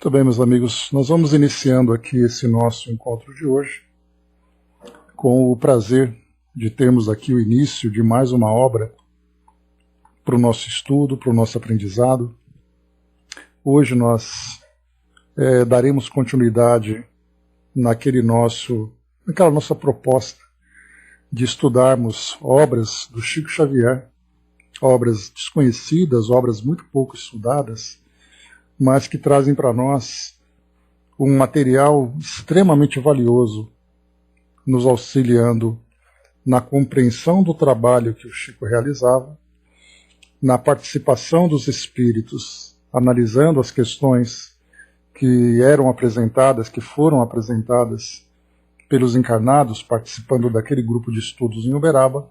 Muito bem, meus amigos, nós vamos iniciando aqui esse nosso encontro de hoje com o prazer de termos aqui o início de mais uma obra para o nosso estudo, para o nosso aprendizado. Hoje nós daremos continuidade naquela nossa proposta de estudarmos obras do Chico Xavier, obras desconhecidas, obras muito pouco estudadas, mas que trazem para nós um material extremamente valioso, nos auxiliando na compreensão do trabalho que o Chico realizava, na participação dos espíritos, analisando as questões que eram apresentadas, que foram apresentadas pelos encarnados, participando daquele grupo de estudos em Uberaba,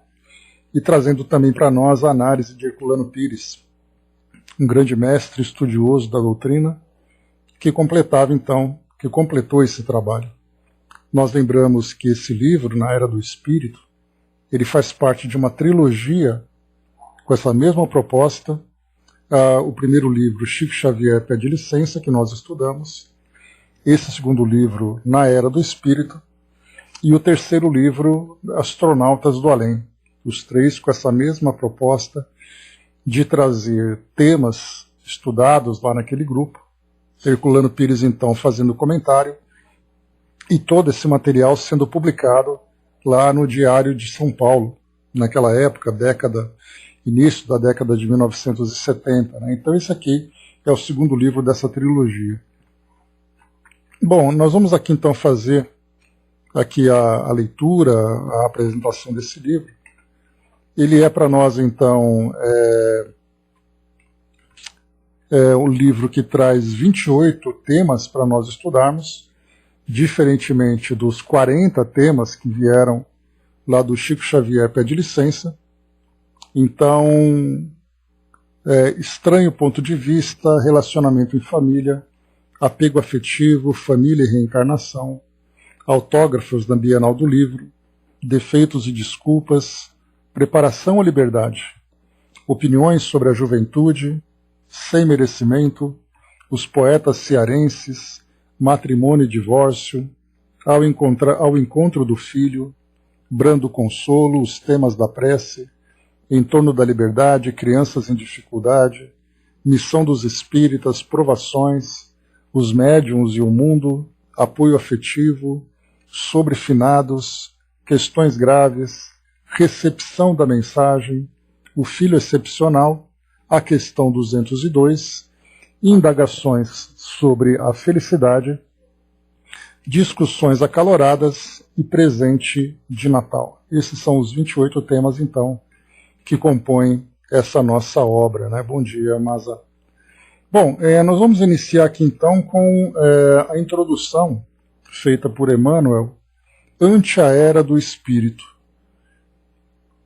e trazendo também para nós a análise de Herculano Pires, um grande mestre estudioso da doutrina, que completou esse trabalho. Nós lembramos que esse livro, Na Era do Espírito, ele faz parte de uma trilogia com essa mesma proposta. O primeiro livro, Chico Xavier Pede Licença, que nós estudamos. Esse segundo livro, Na Era do Espírito. E o terceiro livro, Astronautas do Além. Os três com essa mesma proposta de trazer temas estudados lá naquele grupo, Herculano Pires então fazendo comentário, e todo esse material sendo publicado lá no Diário de São Paulo, naquela época, início da década de 1970. Né? Então esse aqui é o segundo livro dessa trilogia. Bom, nós vamos aqui então fazer aqui a leitura, a apresentação desse livro. Ele é para nós, então, um livro que traz 28 temas para nós estudarmos, diferentemente dos 40 temas que vieram lá do Chico Xavier Pede Licença. Então, estranho ponto de vista, relacionamento em família, apego afetivo, família e reencarnação, autógrafos da Bienal do Livro, defeitos e desculpas, preparação à liberdade, opiniões sobre a juventude, sem merecimento, os poetas cearenses, matrimônio e divórcio, ao encontro do filho, brando consolo, os temas da prece, em torno da liberdade, crianças em dificuldade, missão dos espíritas, provações, os médiuns e o mundo, apoio afetivo, sobre finados, questões graves, recepção da mensagem, o filho excepcional, a questão 202, indagações sobre a felicidade, discussões acaloradas e presente de Natal. Esses são os 28 temas, então, que compõem essa nossa obra. Né? Bom dia, Maza. Bom, nós vamos iniciar aqui, então, com a introdução feita por Emmanuel ante a Era do Espírito.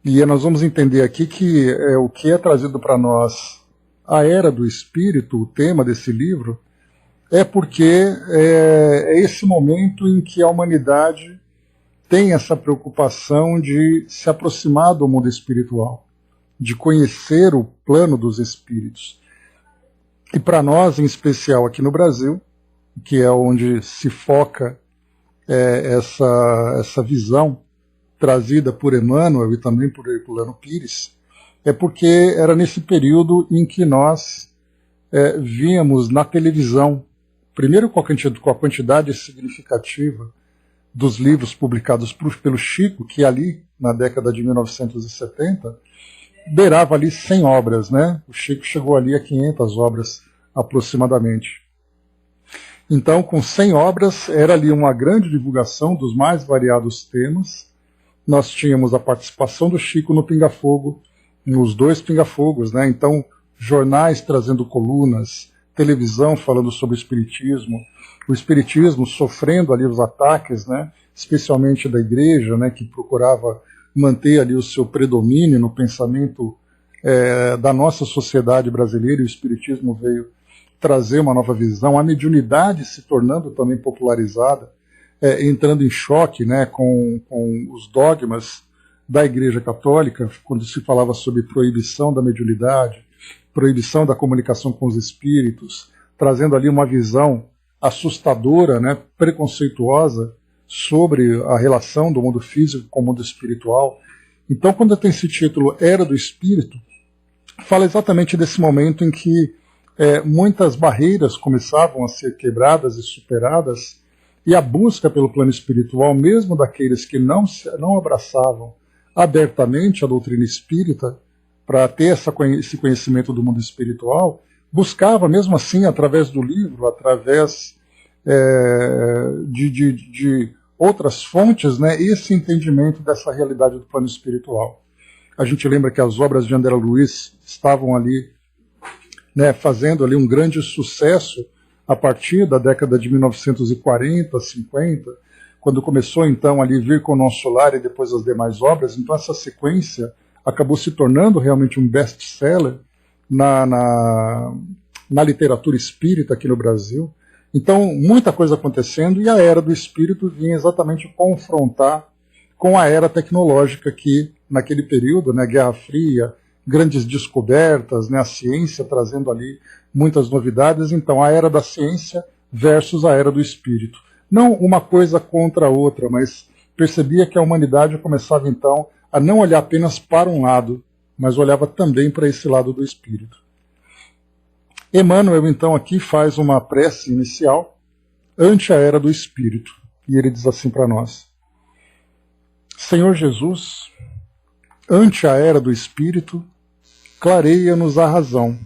E nós vamos entender aqui que o que é trazido para nós a Era do Espírito, o tema desse livro, é porque é esse momento em que a humanidade tem essa preocupação de se aproximar do mundo espiritual, de conhecer o plano dos espíritos. E para nós, em especial aqui no Brasil, que é onde se foca essa visão trazida por Emmanuel e também por Herculano Pires, é porque era nesse período em que nós víamos na televisão, primeiro com a quantidade significativa dos livros publicados pelo Chico, que ali, na década de 1970, beirava ali 100 obras, né? O Chico chegou ali a 500 obras aproximadamente. Então, com 100 obras, era ali uma grande divulgação dos mais variados temas. Nós tínhamos a participação do Chico no Pinga Fogo, nos 2 Pinga Fogos, né? Então, jornais trazendo colunas, televisão falando sobre o espiritismo sofrendo ali os ataques, né? Especialmente da igreja, né? Que procurava manter ali o seu predomínio no pensamento da nossa sociedade brasileira, e o espiritismo veio trazer uma nova visão, a mediunidade se tornando também popularizada, entrando em choque, né, com os dogmas da Igreja Católica, quando se falava sobre proibição da mediunidade, proibição da comunicação com os espíritos, trazendo ali uma visão assustadora, né, preconceituosa sobre a relação do mundo físico com o mundo espiritual. Então, quando tem esse título Era do Espírito, fala exatamente desse momento em que muitas barreiras começavam a ser quebradas e superadas, e a busca pelo plano espiritual, mesmo daqueles que não abraçavam abertamente a doutrina espírita, para ter esse conhecimento do mundo espiritual, buscava, mesmo assim, através do livro, através de outras fontes, né, esse entendimento dessa realidade do plano espiritual. A gente lembra que as obras de André Luiz estavam ali, né, fazendo ali um grande sucesso a partir da década de 1940, 50, quando começou então ali Vir com o Nosso Lar e depois as demais obras. Então essa sequência acabou se tornando realmente um best-seller na literatura espírita aqui no Brasil. Então, muita coisa acontecendo, e a Era do Espírito vinha exatamente confrontar com a era tecnológica que, naquele período, né, Guerra Fria, grandes descobertas, né, a ciência trazendo ali muitas novidades. Então, a Era da Ciência versus a Era do Espírito. Não uma coisa contra a outra, mas percebia que a humanidade começava, então, a não olhar apenas para um lado, mas olhava também para esse lado do Espírito. Emmanuel, então, aqui faz uma prece inicial ante a Era do Espírito. E ele diz assim para nós: Senhor Jesus, ante a Era do Espírito, clareia-nos a razão,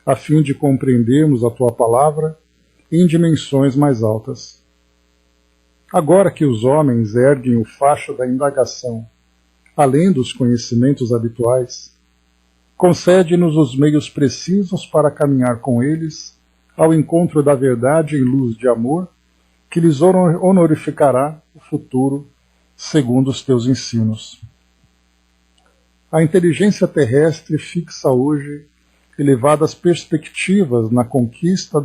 a fim de compreendermos a Tua Palavra em dimensões mais altas. Agora que os homens erguem o facho da indagação, além dos conhecimentos habituais, concede-nos os meios precisos para caminhar com eles ao encontro da verdade em luz de amor, que lhes honorificará o futuro segundo os teus ensinos. A inteligência terrestre fixa hoje elevadas perspectivas na conquista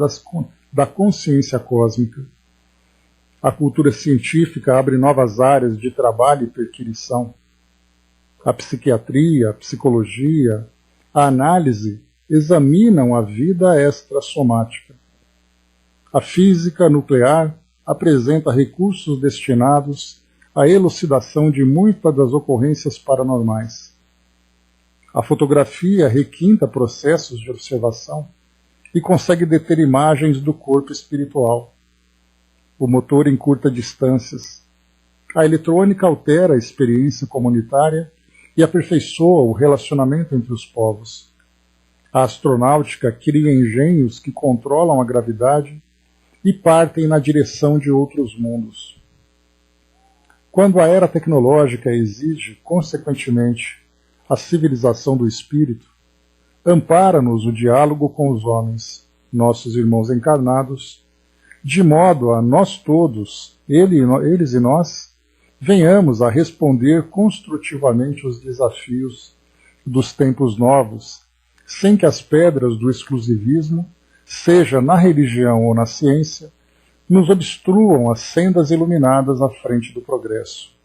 da consciência cósmica. A cultura científica abre novas áreas de trabalho e perquisição. A psiquiatria, a psicologia, a análise examinam a vida extrassomática. A física nuclear apresenta recursos destinados à elucidação de muitas das ocorrências paranormais. A fotografia requinta processos de observação e consegue deter imagens do corpo espiritual. O motor encurta distâncias. A eletrônica altera a experiência comunitária e aperfeiçoa o relacionamento entre os povos. A astronáutica cria engenhos que controlam a gravidade e partem na direção de outros mundos. Quando a era tecnológica exige, consequentemente, a civilização do espírito, ampara-nos o diálogo com os homens, nossos irmãos encarnados, de modo a nós todos, eles e nós, venhamos a responder construtivamente os desafios dos tempos novos, sem que as pedras do exclusivismo, seja na religião ou na ciência, nos obstruam as sendas iluminadas à frente do progresso.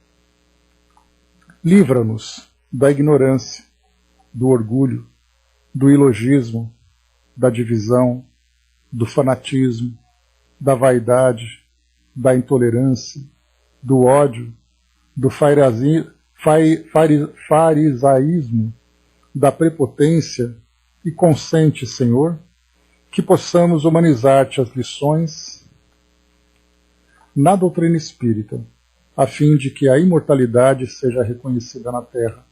Livra-nos da ignorância, do orgulho, do ilogismo, da divisão, do fanatismo, da vaidade, da intolerância, do ódio, do farisaísmo, da prepotência, e consente, Senhor, que possamos humanizar-te as lições na doutrina espírita, a fim de que a imortalidade seja reconhecida na terra,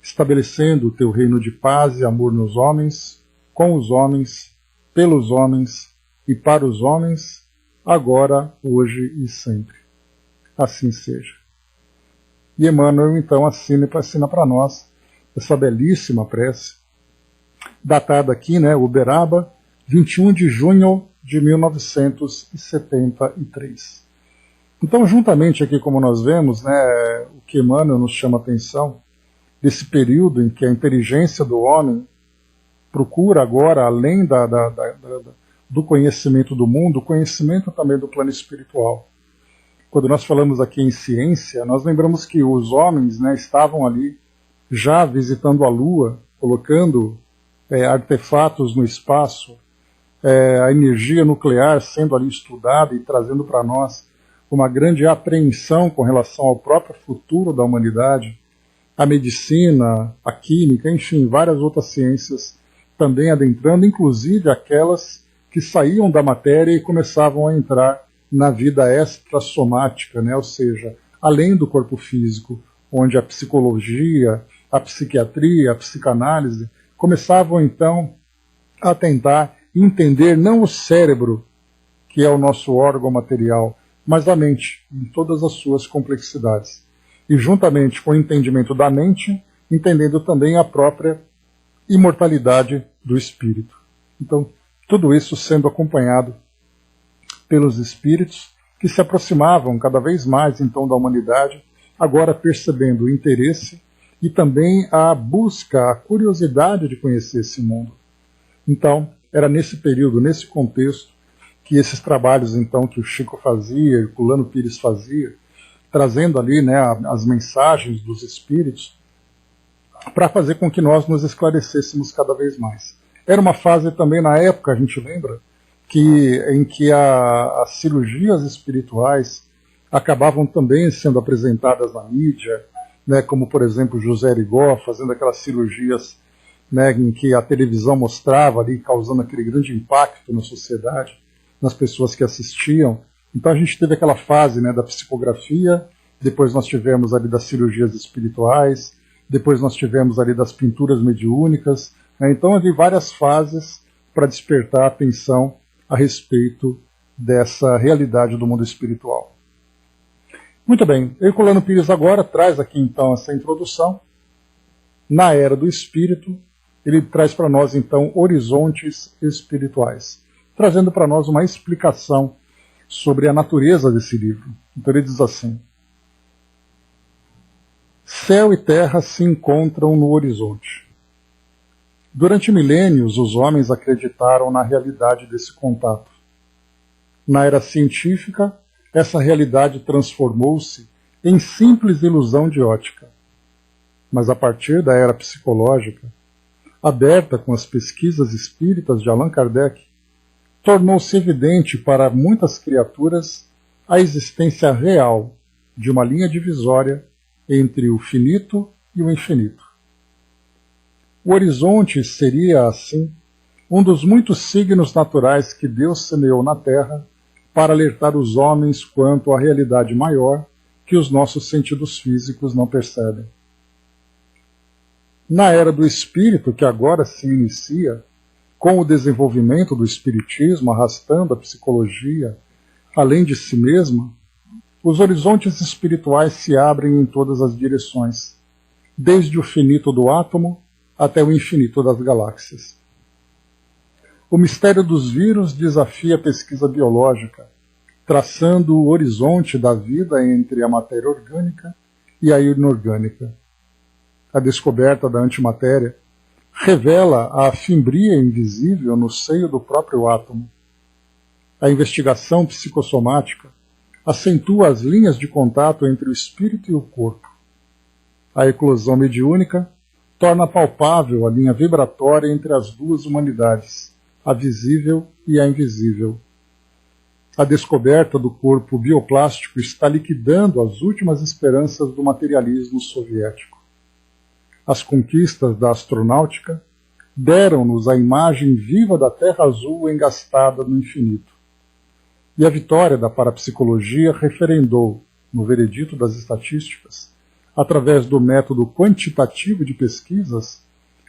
estabelecendo o teu reino de paz e amor nos homens, com os homens, pelos homens e para os homens, agora, hoje e sempre. Assim seja. E Emmanuel, então, assina para nós essa belíssima prece, datada aqui, né, Uberaba, 21 de junho de 1973. Então, juntamente aqui, como nós vemos, né, o que Emmanuel nos chama a atenção, desse período em que a inteligência do homem procura agora, além do conhecimento do mundo, o conhecimento também do plano espiritual. Quando nós falamos aqui em ciência, nós lembramos que os homens, né, estavam ali já visitando a Lua, colocando artefatos no espaço, a energia nuclear sendo ali estudada e trazendo para nós uma grande apreensão com relação ao próprio futuro da humanidade, a medicina, a química, enfim, várias outras ciências também adentrando, inclusive aquelas que saíam da matéria e começavam a entrar na vida extrassomática, né? Ou seja, além do corpo físico, onde a psicologia, a psiquiatria, a psicanálise começavam então a tentar entender não o cérebro, que é o nosso órgão material, mas a mente, em todas as suas complexidades. E juntamente com o entendimento da mente, entendendo também a própria imortalidade do espírito. Então, tudo isso sendo acompanhado pelos espíritos que se aproximavam cada vez mais então da humanidade, agora percebendo o interesse e também a busca, a curiosidade de conhecer esse mundo. Então, era nesse período, nesse contexto, que esses trabalhos então que o Chico fazia, o Herculano Pires fazia, trazendo ali, né, as mensagens dos espíritos, para fazer com que nós nos esclarecêssemos cada vez mais. Era uma fase também na época, a gente lembra, em que as cirurgias espirituais acabavam também sendo apresentadas na mídia, né, como por exemplo José Arigó fazendo aquelas cirurgias, né, em que a televisão mostrava ali, causando aquele grande impacto na sociedade, nas pessoas que assistiam. Então a gente teve aquela fase, né, da psicografia, depois nós tivemos ali das cirurgias espirituais, depois nós tivemos ali das pinturas mediúnicas, né, então havia várias fases para despertar a atenção a respeito dessa realidade do mundo espiritual. Muito bem, Herculano Pires agora traz aqui então essa introdução. Na era do espírito, ele traz para nós então horizontes espirituais, trazendo para nós uma explicação sobre a natureza desse livro. Então ele diz assim: céu e terra se encontram no horizonte. Durante milênios, os homens acreditaram na realidade desse contato. Na era científica, essa realidade transformou-se em simples ilusão de ótica. Mas a partir da era psicológica, aberta com as pesquisas espíritas de Allan Kardec, tornou-se evidente para muitas criaturas a existência real de uma linha divisória entre o finito e o infinito. O horizonte seria, assim, um dos muitos signos naturais que Deus semeou na Terra para alertar os homens quanto à realidade maior que os nossos sentidos físicos não percebem. Na era do espírito, que agora se inicia, com o desenvolvimento do espiritismo arrastando a psicologia além de si mesma, os horizontes espirituais se abrem em todas as direções, desde o finito do átomo até o infinito das galáxias. O mistério dos vírus desafia a pesquisa biológica, traçando o horizonte da vida entre a matéria orgânica e a inorgânica. A descoberta da antimatéria revela a fimbria invisível no seio do próprio átomo. A investigação psicossomática acentua as linhas de contato entre o espírito e o corpo. A eclosão mediúnica torna palpável a linha vibratória entre as duas humanidades, a visível e a invisível. A descoberta do corpo bioplástico está liquidando as últimas esperanças do materialismo soviético. As conquistas da astronáutica deram-nos a imagem viva da Terra azul engastada no infinito. E a vitória da parapsicologia referendou, no veredito das estatísticas, através do método quantitativo de pesquisas,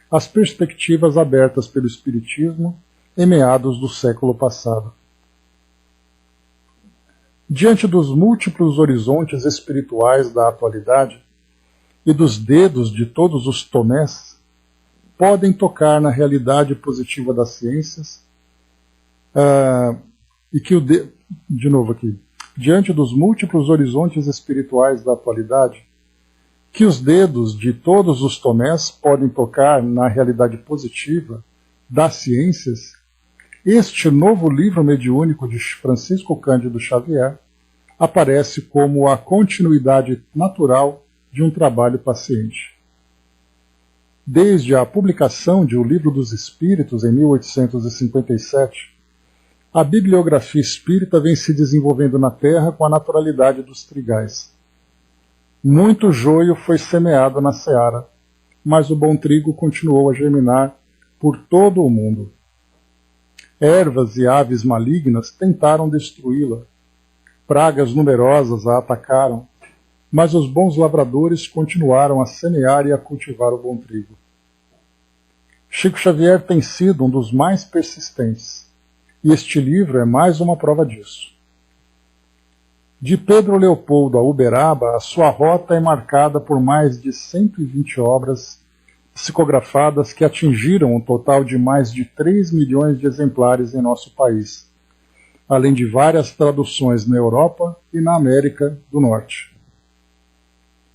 as perspectivas abertas pelo Espiritismo em meados do século passado. Diante dos múltiplos horizontes espirituais da atualidade e dos dedos de todos os tomés, podem tocar na realidade positiva das ciências diante dos múltiplos horizontes espirituais da atualidade, que os dedos de todos os tomés podem tocar na realidade positiva das ciências, este novo livro mediúnico de Francisco Cândido Xavier aparece como a continuidade natural de um trabalho paciente. Desde a publicação de O Livro dos Espíritos, em 1857, A bibliografia espírita vem se desenvolvendo na Terra com a naturalidade dos trigais. Muito joio foi semeado na seara, mas o bom trigo continuou a germinar por todo o mundo. Ervas e aves malignas tentaram destruí-la. Pragas numerosas a atacaram, mas os bons lavradores continuaram a semear e a cultivar o bom trigo. Chico Xavier tem sido um dos mais persistentes, e este livro é mais uma prova disso. De Pedro Leopoldo a Uberaba, a sua rota é marcada por mais de 120 obras psicografadas que atingiram um total de mais de 3 milhões de exemplares em nosso país, além de várias traduções na Europa e na América do Norte.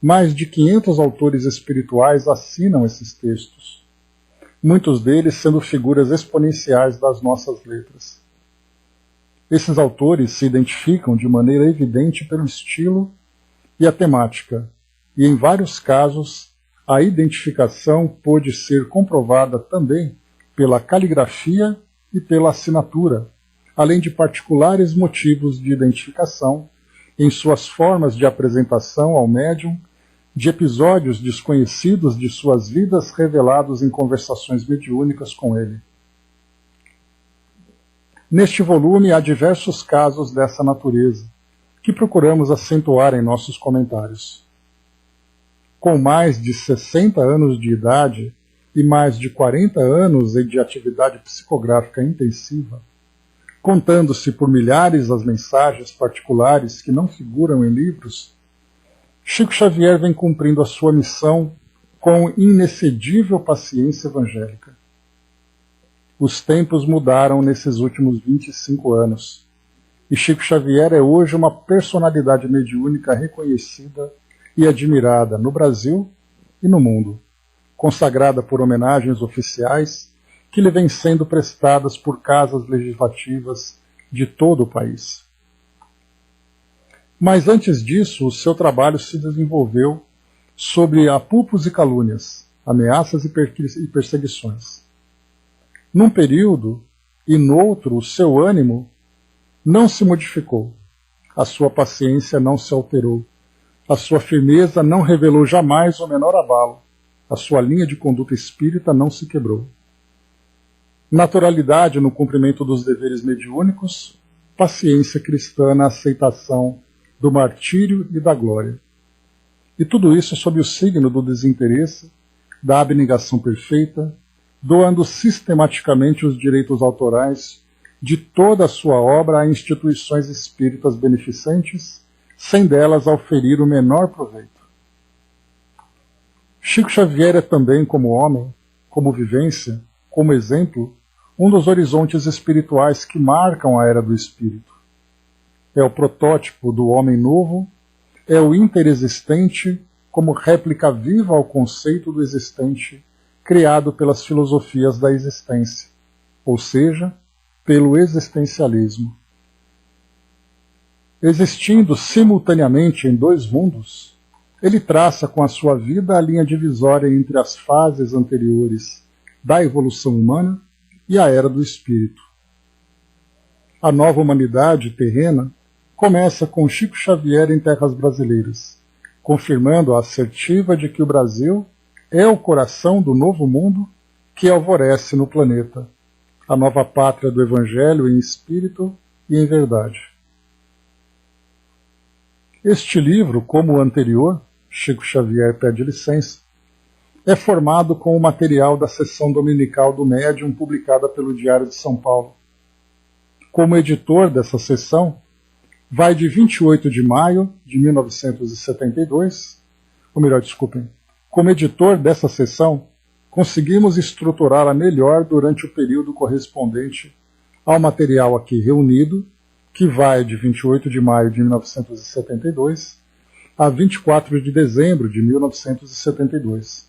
Mais de 500 autores espirituais assinam esses textos, muitos deles sendo figuras exponenciais das nossas letras. Esses autores se identificam de maneira evidente pelo estilo e a temática, e em vários casos a identificação pôde ser comprovada também pela caligrafia e pela assinatura, além de particulares motivos de identificação em suas formas de apresentação ao médium, de episódios desconhecidos de suas vidas revelados em conversações mediúnicas com ele. Neste volume há diversos casos dessa natureza, que procuramos acentuar em nossos comentários. Com mais de 60 anos de idade e mais de 40 anos de atividade psicográfica intensiva, contando-se por milhares as mensagens particulares que não figuram em livros, Chico Xavier vem cumprindo a sua missão com inexcedível paciência evangélica. Os tempos mudaram nesses últimos 25 anos, e Chico Xavier é hoje uma personalidade mediúnica reconhecida e admirada no Brasil e no mundo, consagrada por homenagens oficiais que lhe vêm sendo prestadas por casas legislativas de todo o país. Mas antes disso, o seu trabalho se desenvolveu sobre apupos e calúnias, ameaças e perseguições. Num período e noutro, o seu ânimo não se modificou, a sua paciência não se alterou, a sua firmeza não revelou jamais o menor abalo, a sua linha de conduta espírita não se quebrou. Naturalidade no cumprimento dos deveres mediúnicos, paciência cristã na aceitação do martírio e da glória. E tudo isso sob o signo do desinteresse, da abnegação perfeita, doando sistematicamente os direitos autorais de toda a sua obra a instituições espíritas beneficentes, sem delas auferir o menor proveito. Chico Xavier é também, como homem, como vivência, como exemplo, um dos horizontes espirituais que marcam a era do espírito. É o protótipo do homem novo, é o interexistente como réplica viva ao conceito do existente criado pelas filosofias da existência, ou seja, pelo existencialismo. Existindo simultaneamente em dois mundos, ele traça com a sua vida a linha divisória entre as fases anteriores da evolução humana e a era do espírito. A nova humanidade terrena começa com Chico Xavier em terras brasileiras, confirmando a assertiva de que o Brasil é o coração do novo mundo que alvorece no planeta, a nova pátria do Evangelho em espírito e em verdade. Este livro, como o anterior, Chico Xavier pede licença, é formado com o material da sessão dominical do Médium publicada pelo Diário de São Paulo. Como editor dessa sessão, vai de 28 de maio de 1972, como editor dessa sessão, conseguimos estruturá-la melhor durante o período correspondente ao material aqui reunido, que vai de 28 de maio de 1972 a 24 de dezembro de 1972.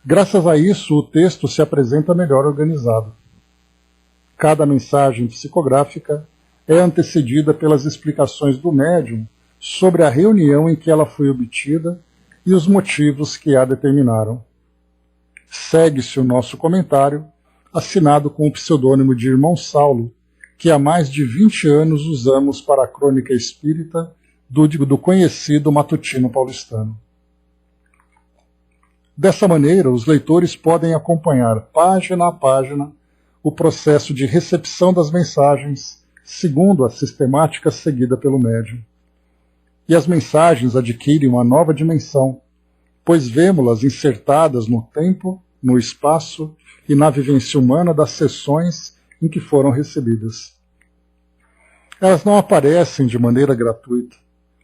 Graças a isso, o texto se apresenta melhor organizado. Cada mensagem psicográfica é antecedida pelas explicações do médium sobre a reunião em que ela foi obtida e os motivos que a determinaram. Segue-se o nosso comentário, assinado com o pseudônimo de Irmão Saulo, que há mais de 20 anos usamos para a crônica espírita do conhecido matutino paulistano. Dessa maneira, os leitores podem acompanhar página a página o processo de recepção das mensagens segundo a sistemática seguida pelo médium. E as mensagens adquirem uma nova dimensão, pois vemos-las insertadas no tempo, no espaço e na vivência humana das sessões em que foram recebidas. Elas não aparecem de maneira gratuita,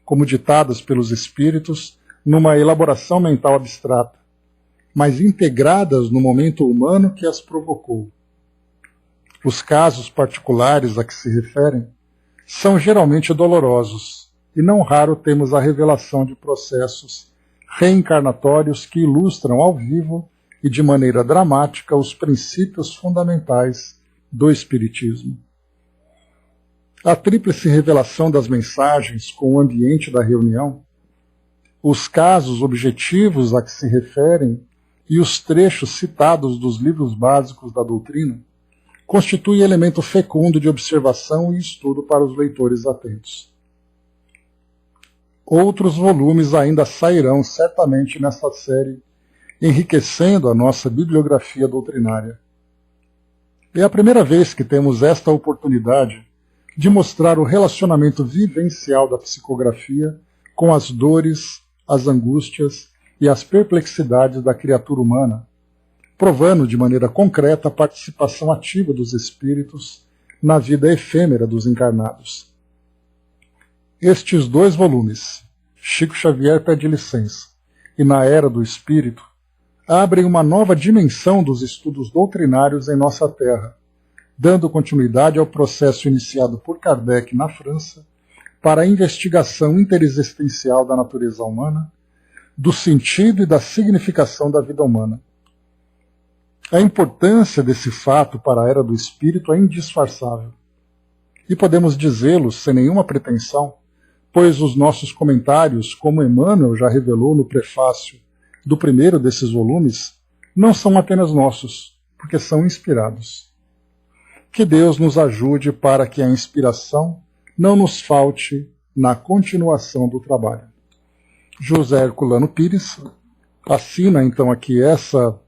como ditadas pelos espíritos numa elaboração mental abstrata, mas integradas no momento humano que as provocou. Os casos particulares a que se referem são geralmente dolorosos, e não raro temos a revelação de processos reencarnatórios que ilustram ao vivo e de maneira dramática os princípios fundamentais do Espiritismo. A tríplice revelação das mensagens com o ambiente da reunião, os casos objetivos a que se referem e os trechos citados dos livros básicos da doutrina constituem elemento fecundo de observação e estudo para os leitores atentos. Outros volumes ainda sairão certamente nesta série, enriquecendo a nossa bibliografia doutrinária. É a primeira vez que temos esta oportunidade de mostrar o relacionamento vivencial da psicografia com as dores, as angústias e as perplexidades da criatura humana, provando de maneira concreta a participação ativa dos espíritos na vida efêmera dos encarnados. Estes 2 volumes, Chico Xavier Pede Licença e Na Era do Espírito, abrem uma nova dimensão dos estudos doutrinários em nossa terra, dando continuidade ao processo iniciado por Kardec na França para a investigação interexistencial da natureza humana, do sentido e da significação da vida humana. A importância desse fato para a Era do Espírito é indisfarçável, e podemos dizê-lo sem nenhuma pretensão, pois os nossos comentários, como Emmanuel já revelou no prefácio do primeiro desses volumes, não são apenas nossos, porque são inspirados. Que Deus nos ajude para que a inspiração não nos falte na continuação do trabalho. José Herculano Pires assina então aqui essa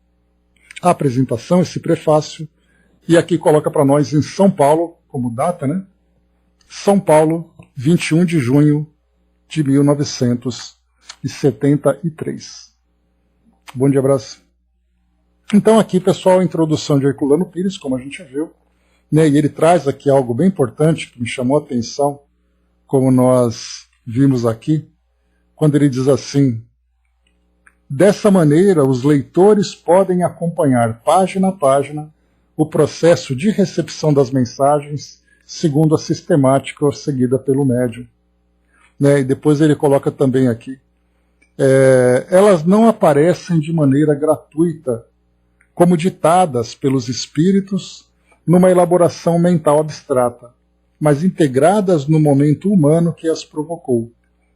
apresentação, esse prefácio, e aqui coloca para nós em São Paulo, como data, né? São Paulo, 21 de junho de 1973. Bom dia, abraço. Então aqui, pessoal, a introdução de Herculano Pires, como a gente viu, né, e ele traz aqui algo bem importante que me chamou a atenção, como nós vimos aqui, quando ele diz assim: dessa maneira, os leitores podem acompanhar página a página o processo de recepção das mensagens segundo a sistemática seguida pelo médium. Né, e depois ele coloca também aqui, elas não aparecem de maneira gratuita, como ditadas pelos espíritos numa elaboração mental abstrata, mas integradas no momento humano que as provocou.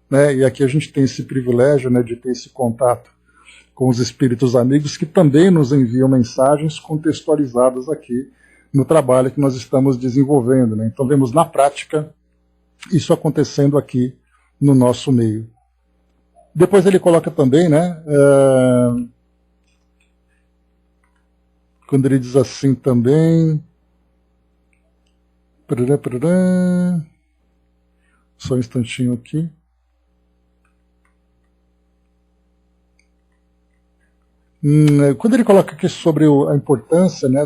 Né? E aqui a gente tem esse privilégio, né, de ter esse contato com os espíritos amigos que também nos enviam mensagens contextualizadas aqui no trabalho que nós estamos desenvolvendo. Né? Então vemos na prática isso acontecendo aqui no nosso meio. Depois ele coloca também, né, quando ele diz assim também, só um instantinho aqui. Quando ele coloca aqui sobre a importância, né,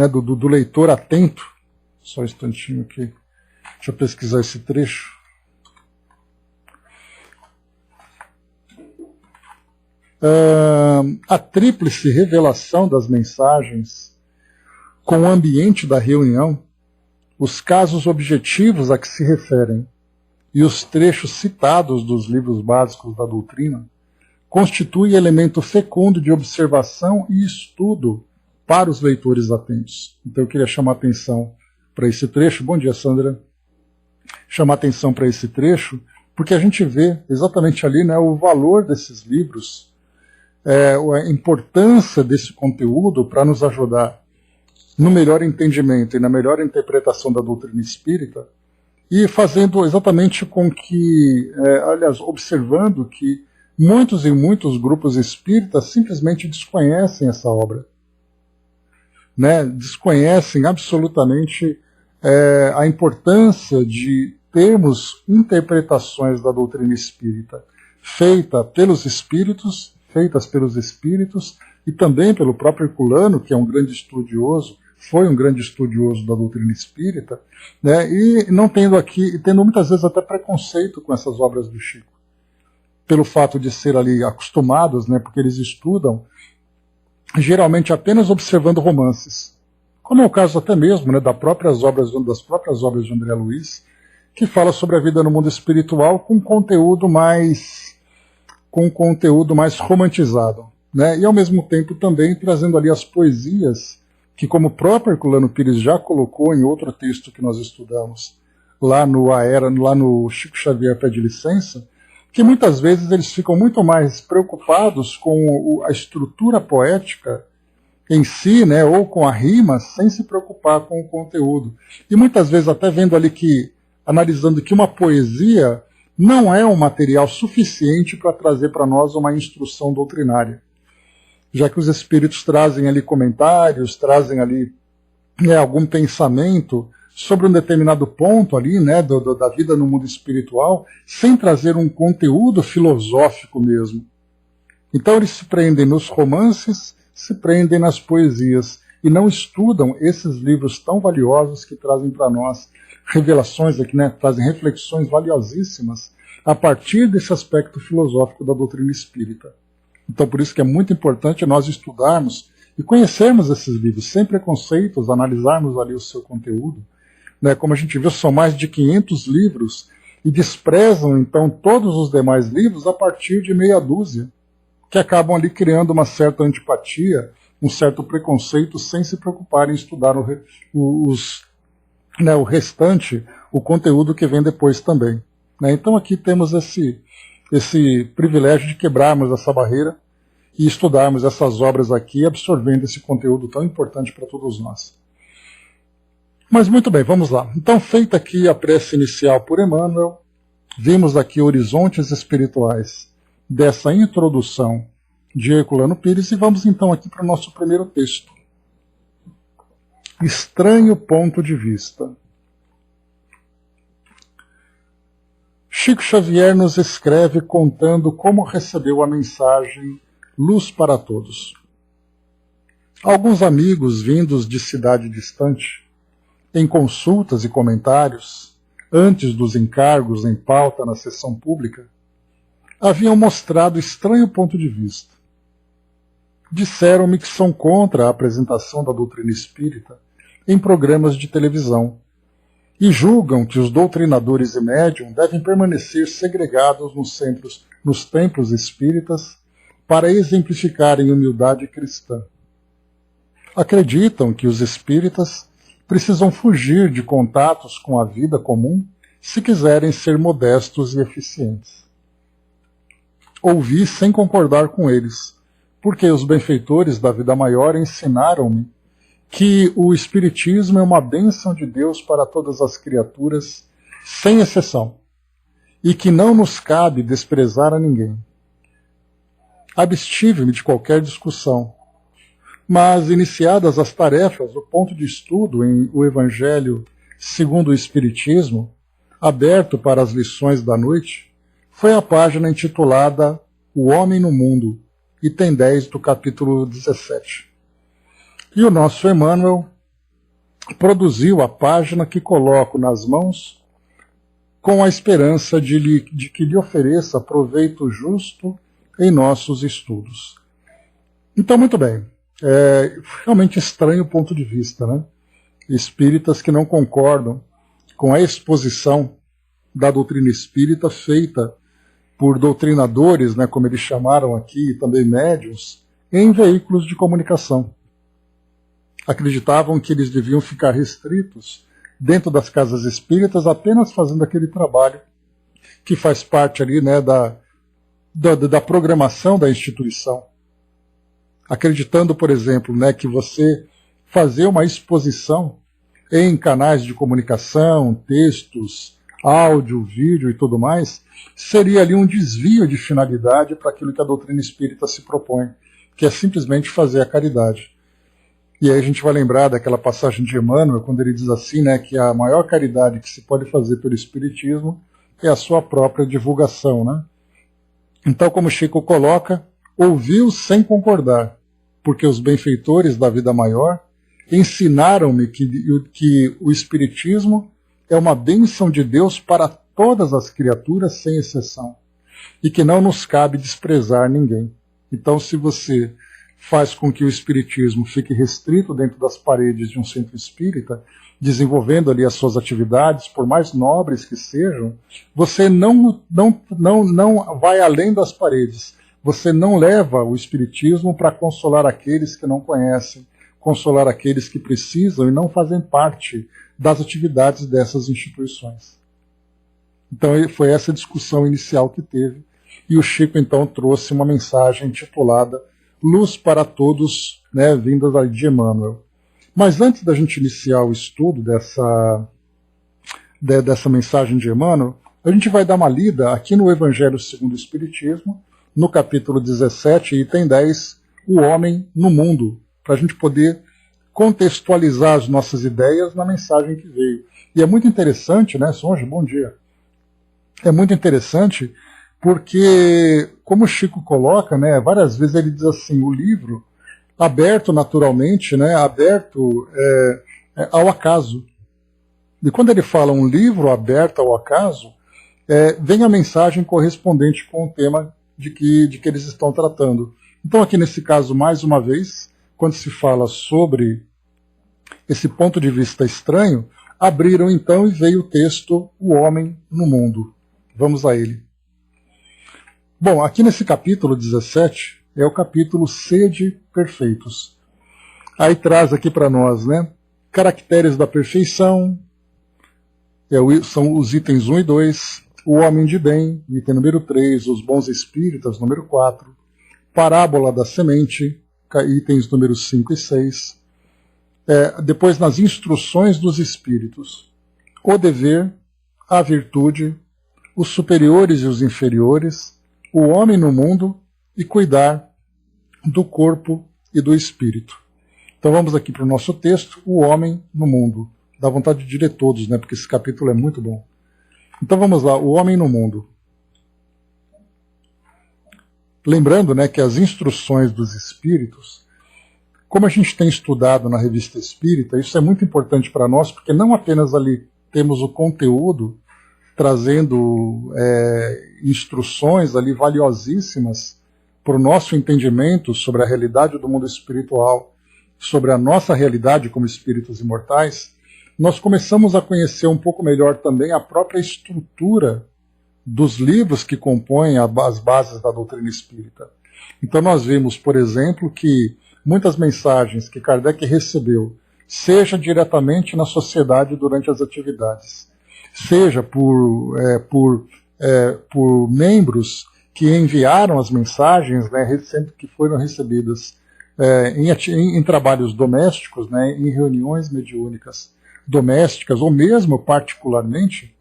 do leitor atento, só um instantinho aqui, deixa eu pesquisar esse trecho. A tríplice revelação das mensagens com o ambiente da reunião, os casos objetivos a que se referem e os trechos citados dos livros básicos da doutrina constituem elemento fecundo de observação e estudo para os leitores atentos. Então eu queria chamar a atenção para esse trecho. Bom dia, Sandra. Chamar a atenção para esse trecho, porque a gente vê exatamente ali, né, o valor desses livros, a importância desse conteúdo para nos ajudar no melhor entendimento e na melhor interpretação da doutrina espírita, e fazendo exatamente com que, aliás, observando que muitos e muitos grupos espíritas simplesmente desconhecem essa obra, né? Desconhecem absolutamente a importância de termos interpretações da doutrina espírita feitas pelos espíritos e também pelo próprio Herculano, que é um grande estudioso, foi um grande estudioso da doutrina espírita, né? E não tendo muitas vezes até preconceito com essas obras do Chico, pelo fato de ser ali acostumados, né? Porque eles estudam geralmente apenas observando romances, como é o caso até mesmo, né, das próprias obras de André Luiz, que fala sobre a vida no mundo espiritual com conteúdo mais romantizado, né? E ao mesmo tempo também trazendo ali as poesias que, como o próprio Herculano Pires já colocou em outro texto que nós estudamos lá no Chico Xavier Pede Licença, que muitas vezes eles ficam muito mais preocupados com a estrutura poética em si, né, ou com a rima, sem se preocupar com o conteúdo. E muitas vezes até vendo ali analisando que uma poesia não é um material suficiente para trazer para nós uma instrução doutrinária, já que os espíritos trazem ali comentários, trazem ali algum pensamento sobre um determinado ponto ali, né, da vida no mundo espiritual, sem trazer um conteúdo filosófico mesmo. Então eles se prendem nos romances, se prendem nas poesias e não estudam esses livros tão valiosos que trazem para nós revelações aqui, né, trazem reflexões valiosíssimas a partir desse aspecto filosófico da doutrina espírita. Então por isso que é muito importante nós estudarmos e conhecermos esses livros sem preconceitos, analisarmos ali o seu conteúdo, né? Como a gente viu, são mais de 500 livros e desprezam então todos os demais livros a partir de meia dúzia, que acabam ali criando uma certa antipatia, um certo preconceito, sem se preocuparem em estudar o restante, o conteúdo que vem depois também, né? Então aqui temos esse privilégio de quebrarmos essa barreira e estudarmos essas obras aqui, absorvendo esse conteúdo tão importante para todos nós. Mas muito bem, vamos lá. Então, feita aqui a prece inicial por Emmanuel, vimos aqui horizontes espirituais dessa introdução de Herculano Pires e vamos então aqui para o nosso primeiro texto. Estranho ponto de vista. Chico Xavier nos escreve contando como recebeu a mensagem Luz para Todos. Alguns amigos vindos de cidade distante, em consultas e comentários, antes dos encargos em pauta na sessão pública, haviam mostrado estranho ponto de vista. Disseram-me que são contra a apresentação da doutrina espírita em programas de televisão e julgam que os doutrinadores e médium devem permanecer segregados nos templos espíritas para exemplificarem humildade cristã. Acreditam que os espíritas precisam fugir de contatos com a vida comum se quiserem ser modestos e eficientes. Ouvi sem concordar com eles, porque os benfeitores da vida maior ensinaram-me que o Espiritismo é uma bênção de Deus para todas as criaturas, sem exceção, e que não nos cabe desprezar a ninguém. Abstive-me de qualquer discussão, mas, iniciadas as tarefas, o ponto de estudo em O Evangelho segundo o Espiritismo, aberto para as lições da noite, foi a página intitulada O Homem no Mundo, item 10 do capítulo 17. E o nosso Emmanuel produziu a página que coloco nas mãos com a esperança de que lhe ofereça proveito justo em nossos estudos. Então, muito bem. Realmente estranho o ponto de vista, né? Espíritas que não concordam com a exposição da doutrina espírita feita por doutrinadores, né, como eles chamaram aqui, e também médiuns, em veículos de comunicação. Acreditavam que eles deviam ficar restritos dentro das casas espíritas, apenas fazendo aquele trabalho que faz parte ali, né, da programação da instituição. Acreditando, por exemplo, né, que você fazer uma exposição em canais de comunicação, textos, áudio, vídeo e tudo mais, seria ali um desvio de finalidade para aquilo que a doutrina espírita se propõe, que é simplesmente fazer a caridade. E aí a gente vai lembrar daquela passagem de Emmanuel, quando ele diz assim, né, que a maior caridade que se pode fazer pelo Espiritismo é a sua própria divulgação, né? Então, como Chico coloca, ouviu sem concordar, porque os benfeitores da vida maior ensinaram-me que o Espiritismo é uma bênção de Deus para todas as criaturas, sem exceção, e que não nos cabe desprezar ninguém. Então, se você faz com que o Espiritismo fique restrito dentro das paredes de um centro espírita, desenvolvendo ali as suas atividades, por mais nobres que sejam, você não vai além das paredes. Você não leva o Espiritismo para consolar aqueles que não conhecem, consolar aqueles que precisam e não fazem parte das atividades dessas instituições. Então foi essa discussão inicial que teve, e o Chico então trouxe uma mensagem intitulada Luz para Todos, né, vindas de Emmanuel. Mas antes da gente iniciar o estudo dessa mensagem de Emmanuel, a gente vai dar uma lida aqui no Evangelho segundo o Espiritismo, no capítulo 17, item 10, o homem no mundo, para a gente poder contextualizar as nossas ideias na mensagem que veio. E é muito interessante, né, Sonja, bom dia. É muito interessante porque, como o Chico coloca, né, várias vezes ele diz assim, o livro aberto naturalmente, né, aberto ao acaso. E quando ele fala um livro aberto ao acaso, vem a mensagem correspondente com o tema de que eles estão tratando. Então aqui nesse caso, mais uma vez, quando se fala sobre esse ponto de vista estranho, abriram então e veio o texto O Homem no Mundo. Vamos a ele. Bom, aqui nesse capítulo 17, é o capítulo Sede Perfeitos. Aí traz aqui para nós, né, caracteres da perfeição, são os itens 1 e 2, o homem de bem, item número 3, os bons espíritas, número 4, parábola da semente, itens números 5 e 6, depois nas instruções dos espíritos, o dever, a virtude, os superiores e os inferiores, o homem no mundo e cuidar do corpo e do espírito. Então vamos aqui para o nosso texto, o homem no mundo. Dá vontade de ler todos, né, porque esse capítulo é muito bom. Então vamos lá, o homem no mundo. Lembrando, né, que as instruções dos espíritos, como a gente tem estudado na Revista Espírita, isso é muito importante para nós, porque não apenas ali temos o conteúdo, trazendo instruções ali valiosíssimas para o nosso entendimento sobre a realidade do mundo espiritual, sobre a nossa realidade como espíritos imortais, nós começamos a conhecer um pouco melhor também a própria estrutura dos livros que compõem as bases da doutrina espírita. Então nós vimos, por exemplo, que muitas mensagens que Kardec recebeu, seja diretamente na sociedade durante as atividades, seja por membros que enviaram as mensagens, né, que foram recebidas em trabalhos domésticos, né, em reuniões mediúnicas domésticas, ou mesmo particularmente.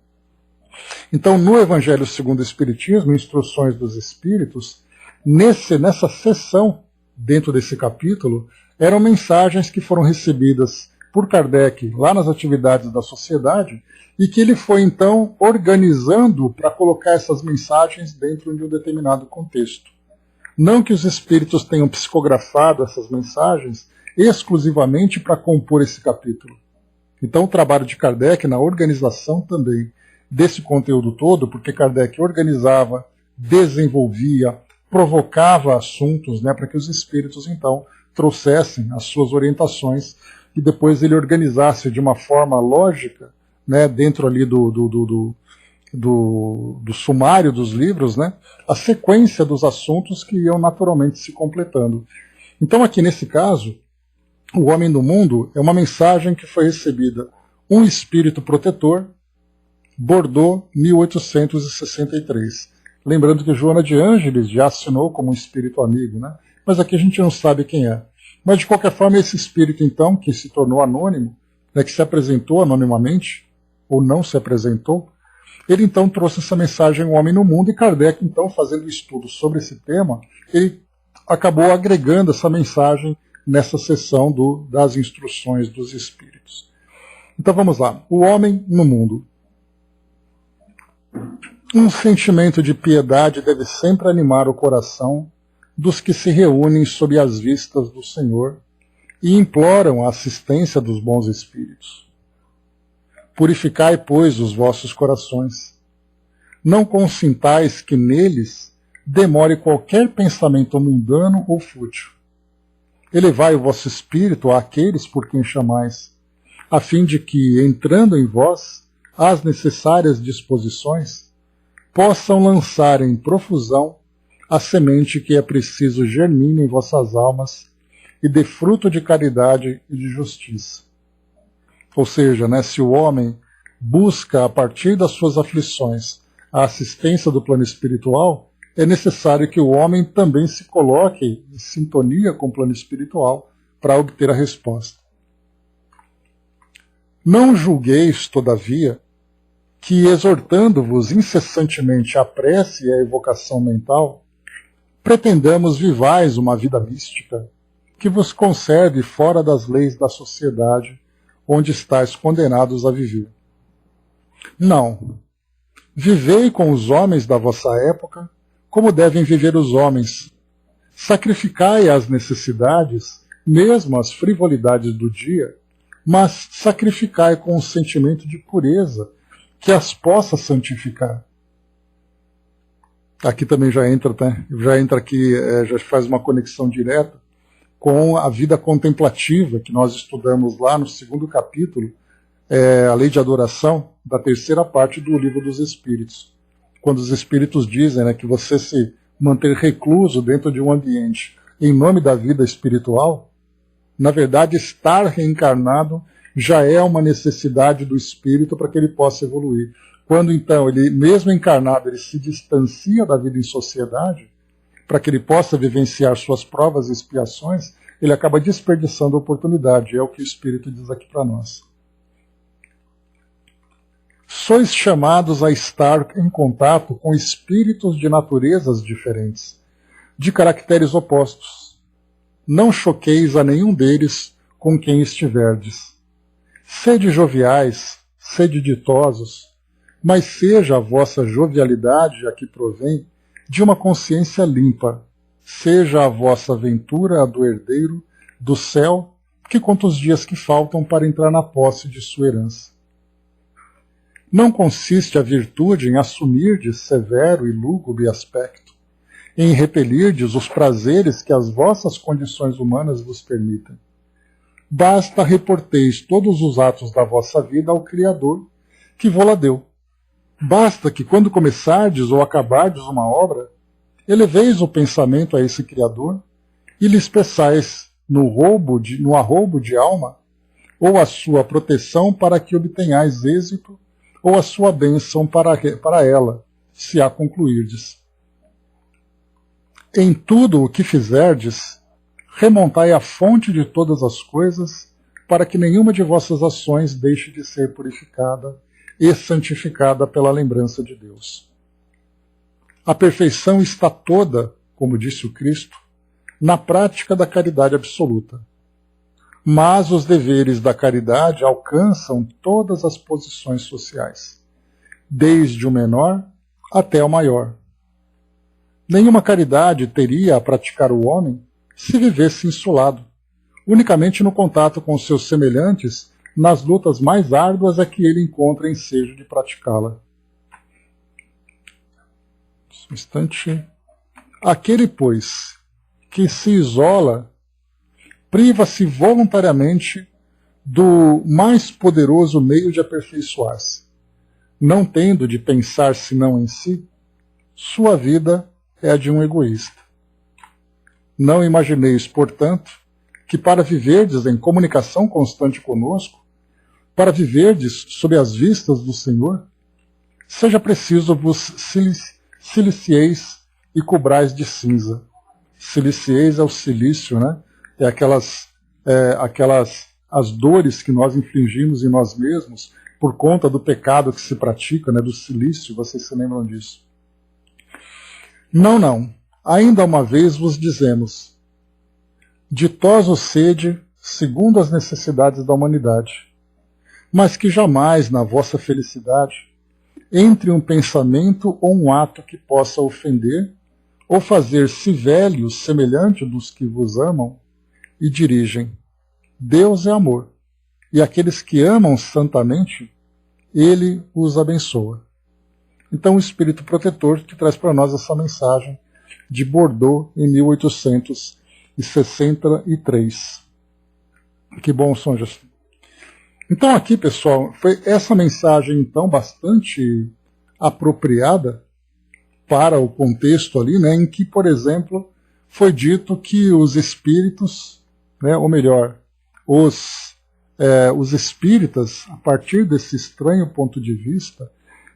Então, no Evangelho segundo o Espiritismo, Instruções dos Espíritos, nessa seção, dentro desse capítulo, eram mensagens que foram recebidas por Kardec lá nas atividades da sociedade e que ele foi então organizando para colocar essas mensagens dentro de um determinado contexto. Não que os espíritos tenham psicografado essas mensagens exclusivamente para compor esse capítulo. Então o trabalho de Kardec na organização também desse conteúdo todo, porque Kardec organizava, desenvolvia, provocava assuntos, né, para que os espíritos então trouxessem as suas orientações e depois ele organizasse de uma forma lógica, né, dentro ali do sumário dos livros, né, a sequência dos assuntos que iam naturalmente se completando. Então aqui nesse caso, o homem do mundo é uma mensagem que foi recebida, um espírito protetor, Bordeaux, 1863. Lembrando que Joana de Ângeles já assinou como um espírito amigo, né? Mas aqui a gente não sabe quem é. Mas, de qualquer forma, esse espírito, então, que se tornou anônimo, né, que se apresentou anonimamente, ou não se apresentou, ele então trouxe essa mensagem ao homem no mundo, e Kardec, então, fazendo estudo sobre esse tema, ele acabou agregando essa mensagem nessa seção das instruções dos espíritos. Então vamos lá. O homem no mundo. Um sentimento de piedade deve sempre animar o coração dos que se reúnem sob as vistas do Senhor e imploram a assistência dos bons espíritos. Purificai, pois, os vossos corações. Não consintais que neles demore qualquer pensamento mundano ou fútil. Elevai o vosso espírito àqueles por quem chamais, a fim de que, entrando em vós, as necessárias disposições, possam lançar em profusão a semente que é preciso germine em vossas almas e dê fruto de caridade e de justiça. Ou seja, né, se o homem busca, a partir das suas aflições, a assistência do plano espiritual, é necessário que o homem também se coloque em sintonia com o plano espiritual para obter a resposta. Não julgueis, todavia, que, exortando-vos incessantemente à prece e à evocação mental, pretendamos vivais uma vida mística que vos conserve fora das leis da sociedade onde estáis condenados a viver. Não. Vivei com os homens da vossa época como devem viver os homens. Sacrificai as necessidades, mesmo as frivolidades do dia, mas sacrificai com um sentimento de pureza que as possa santificar. Aqui também já entra aqui, já faz uma conexão direta com a vida contemplativa que nós estudamos lá no 2º capítulo, a lei de adoração, da 3ª parte do Livro dos Espíritos. Quando os Espíritos dizem, né, que você se manter recluso dentro de um ambiente em nome da vida espiritual, na verdade, estar reencarnado já é uma necessidade do espírito para que ele possa evoluir. Quando, então, ele, mesmo encarnado, ele se distancia da vida em sociedade, para que ele possa vivenciar suas provas e expiações, ele acaba desperdiçando a oportunidade. É o que o Espírito diz aqui para nós. Sois chamados a estar em contato com espíritos de naturezas diferentes, de caracteres opostos. Não choqueis a nenhum deles com quem estiverdes. Sede joviais, sede ditosos, mas seja a vossa jovialidade a que provém de uma consciência limpa, seja a vossa aventura a do herdeiro do céu, que conta os dias que faltam para entrar na posse de sua herança. Não consiste a virtude em assumirdes severo e lúgubre aspecto, em repelirdes os prazeres que as vossas condições humanas vos permitem. Basta reporteis todos os atos da vossa vida ao Criador, que vô-la deu. Basta que, quando começardes ou acabardes uma obra, eleveis o pensamento a esse Criador e lhes peçais no arroubo de alma, ou a sua proteção para que obtenhais êxito, ou a sua bênção para ela, se a concluirdes. Em tudo o que fizerdes, remontai a fonte de todas as coisas, para que nenhuma de vossas ações deixe de ser purificada e santificada pela lembrança de Deus. A perfeição está toda, como disse o Cristo, na prática da caridade absoluta. Mas os deveres da caridade alcançam todas as posições sociais, desde o menor até o maior. Nenhuma caridade teria a praticar o homem se vivesse insulado. Unicamente no contato com os seus semelhantes, nas lutas mais árduas é que ele encontra ensejo de praticá-la. Um instante. Aquele, pois, que se isola, priva-se voluntariamente do mais poderoso meio de aperfeiçoar-se. Não tendo de pensar senão em si, sua vida é a de um egoísta. Não imagineis, portanto, que para viverdes em comunicação constante conosco, para viverdes sob as vistas do Senhor, seja preciso vos silicieis e cobrais de cinza. Silicieis é o silício, né? as dores que nós infligimos em nós mesmos por conta do pecado que se pratica, né, do cilício, vocês se lembram disso. Não, não. Ainda uma vez vos dizemos, ditosa sede segundo as necessidades da humanidade, mas que jamais na vossa felicidade entre um pensamento ou um ato que possa ofender ou fazer-se velhos semelhante dos que vos amam e dirigem. Deus é amor, e aqueles que amam santamente, Ele os abençoa. Então o Espírito Protetor que traz para nós essa mensagem de Bordeaux em 1863. Que bom, São José. Então aqui, pessoal, foi essa mensagem então bastante apropriada para o contexto ali, né, em que, por exemplo, foi dito que os espíritos, né, ou melhor, os espíritas, a partir desse estranho ponto de vista,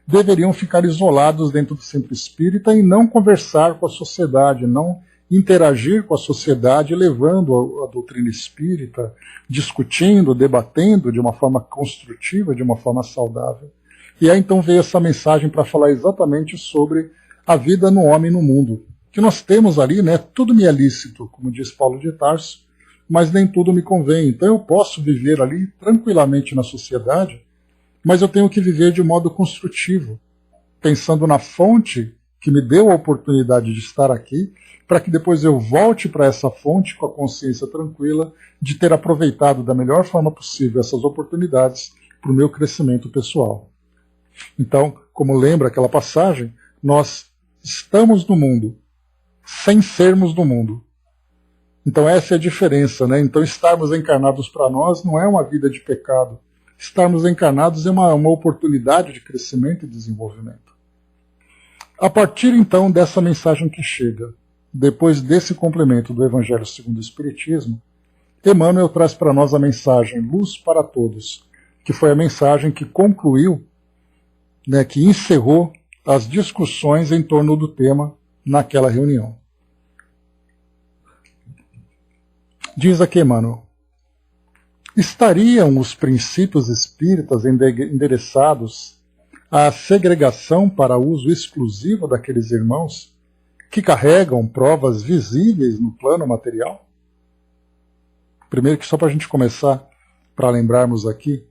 deveriam ficar isolados dentro do centro espírita e não conversar com a sociedade, não interagir com a sociedade, levando a doutrina espírita, discutindo, debatendo de uma forma construtiva, de uma forma saudável. E aí então veio essa mensagem para falar exatamente sobre a vida no homem e no mundo. Que nós temos ali, né, tudo me é lícito, como diz Paulo de Tarso, mas nem tudo me convém. Então eu posso viver ali tranquilamente na sociedade, mas eu tenho que viver de modo construtivo, pensando na fonte que me deu a oportunidade de estar aqui, para que depois eu volte para essa fonte com a consciência tranquila de ter aproveitado da melhor forma possível essas oportunidades para o meu crescimento pessoal. Então, como lembra aquela passagem, nós estamos no mundo, sem sermos do mundo. Então essa é a diferença, né? Então estarmos encarnados para nós não é uma vida de pecado. Estarmos encarnados é uma oportunidade de crescimento e desenvolvimento. A partir então dessa mensagem que chega, depois desse complemento do Evangelho segundo o Espiritismo, Emmanuel traz para nós a mensagem Luz para Todos, que foi a mensagem que concluiu, né, que encerrou as discussões em torno do tema naquela reunião. Diz aqui Emmanuel, estariam os princípios espíritas endereçados à segregação para uso exclusivo daqueles irmãos que carregam provas visíveis no plano material? Primeiro que só para a gente começar, para lembrarmos aqui,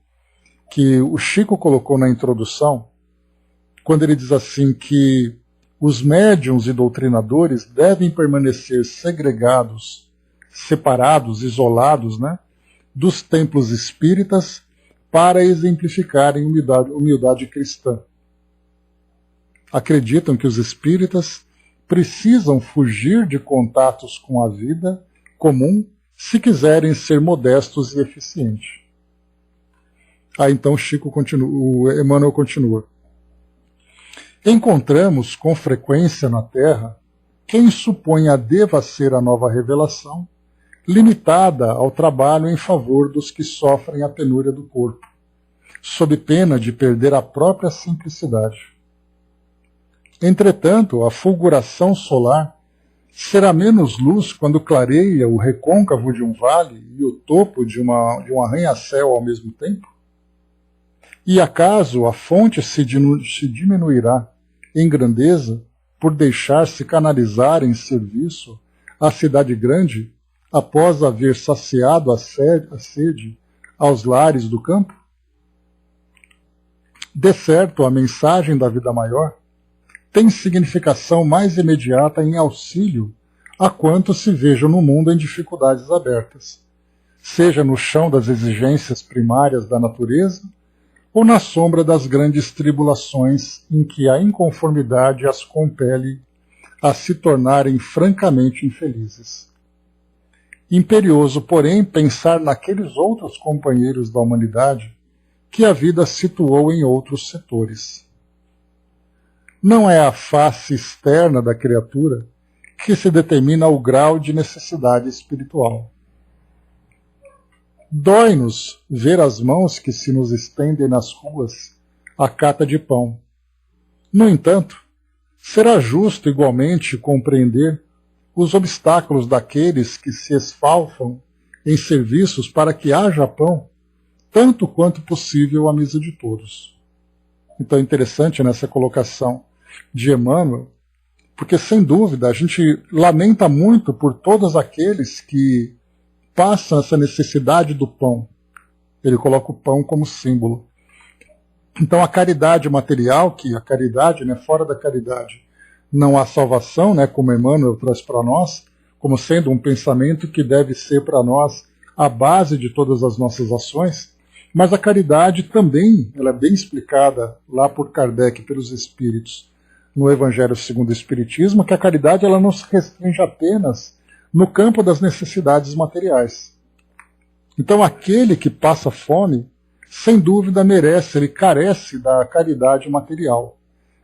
que o Chico colocou na introdução, quando ele diz assim que os médiuns e doutrinadores devem permanecer segregados, separados, isolados, né, dos templos espíritas para exemplificarem humildade cristã. Acreditam que os espíritas precisam fugir de contatos com a vida comum se quiserem ser modestos e eficientes. Aí então o Emmanuel continua. Encontramos com frequência na Terra quem supõe a deva ser a nova revelação, limitada ao trabalho em favor dos que sofrem a penúria do corpo, sob pena de perder a própria simplicidade. Entretanto, a fulguração solar será menos luz quando clareia o recôncavo de um vale e o topo de um arranha-céu ao mesmo tempo? E acaso a fonte se diminuirá em grandeza por deixar-se canalizar em serviço à cidade grande após haver saciado a sede aos lares do campo? De certo, a mensagem da vida maior tem significação mais imediata em auxílio a quantos se vejam no mundo em dificuldades abertas, seja no chão das exigências primárias da natureza ou na sombra das grandes tribulações em que a inconformidade as compele a se tornarem francamente infelizes. Imperioso, porém, pensar naqueles outros companheiros da humanidade que a vida situou em outros setores. Não é a face externa da criatura que se determina o grau de necessidade espiritual. Dói-nos ver as mãos que se nos estendem nas ruas à cata de pão. No entanto, será justo igualmente compreender os obstáculos daqueles que se esfalfam em serviços para que haja pão, tanto quanto possível à mesa de todos. Então é interessante nessa colocação de Emmanuel, porque sem dúvida a gente lamenta muito por todos aqueles que passam essa necessidade do pão. Ele coloca o pão como símbolo. Então a caridade material, que a caridade, né, fora da caridade não há salvação, né, como Emmanuel traz para nós, como sendo um pensamento que deve ser para nós a base de todas as nossas ações, mas a caridade também, ela é bem explicada lá por Kardec, pelos Espíritos, no Evangelho segundo o Espiritismo, que a caridade ela não se restringe apenas no campo das necessidades materiais. Então aquele que passa fome, sem dúvida merece, ele carece da caridade material.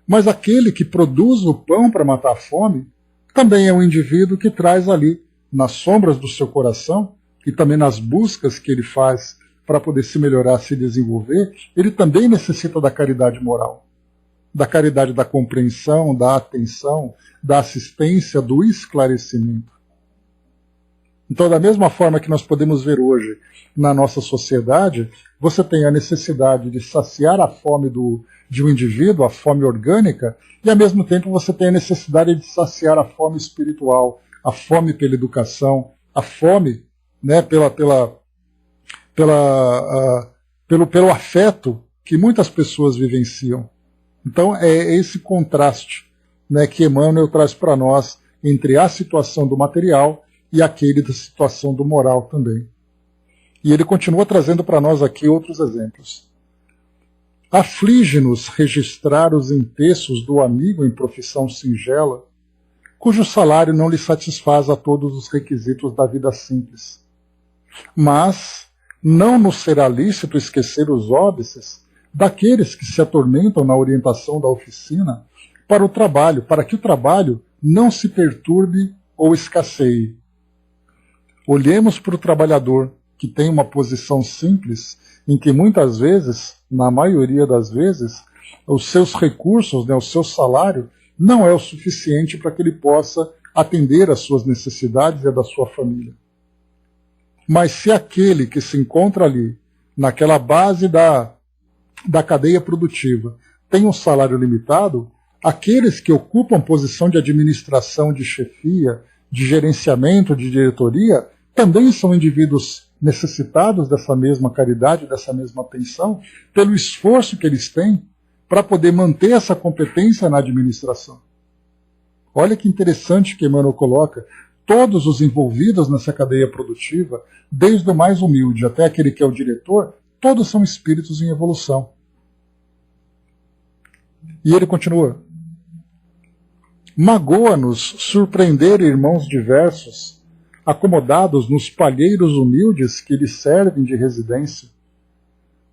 Mas aquele que produz o pão para matar a fome, também é um indivíduo que traz ali, nas sombras do seu coração, e também nas buscas que ele faz para poder se melhorar, se desenvolver, ele também necessita da caridade moral. Da caridade da compreensão, da atenção, da assistência, do esclarecimento. Então, da mesma forma que nós podemos ver hoje na nossa sociedade, você tem a necessidade de saciar a fome de um indivíduo, a fome orgânica, e ao mesmo tempo você tem a necessidade de saciar a fome espiritual, a fome pela educação, a fome, né, pelo afeto que muitas pessoas vivenciam. Então é esse contraste, né, que Emmanuel traz para nós entre a situação do material e aquele da situação do moral também. E ele continua trazendo para nós aqui outros exemplos. Aflige-nos registrar os empeços do amigo em profissão singela, cujo salário não lhe satisfaz a todos os requisitos da vida simples. Mas não nos será lícito esquecer os óbices daqueles que se atormentam na orientação da oficina para o trabalho, para que o trabalho não se perturbe ou escasseie. Olhemos para o trabalhador que tem uma posição simples, em que muitas vezes, na maioria das vezes, os seus recursos, né, o seu salário, não é o suficiente para que ele possa atender às suas necessidades e à da sua família. Mas se aquele que se encontra ali, naquela base da cadeia produtiva, tem um salário limitado, aqueles que ocupam posição de administração, de chefia, de gerenciamento, de diretoria, também são indivíduos necessitados dessa mesma caridade, dessa mesma atenção, pelo esforço que eles têm para poder manter essa competência na administração. Olha que interessante que Emmanuel coloca. Todos os envolvidos nessa cadeia produtiva, desde o mais humilde até aquele que é o diretor, todos são espíritos em evolução. E ele continua. Magoa-nos surpreender irmãos diversos, acomodados nos palheiros humildes que lhes servem de residência.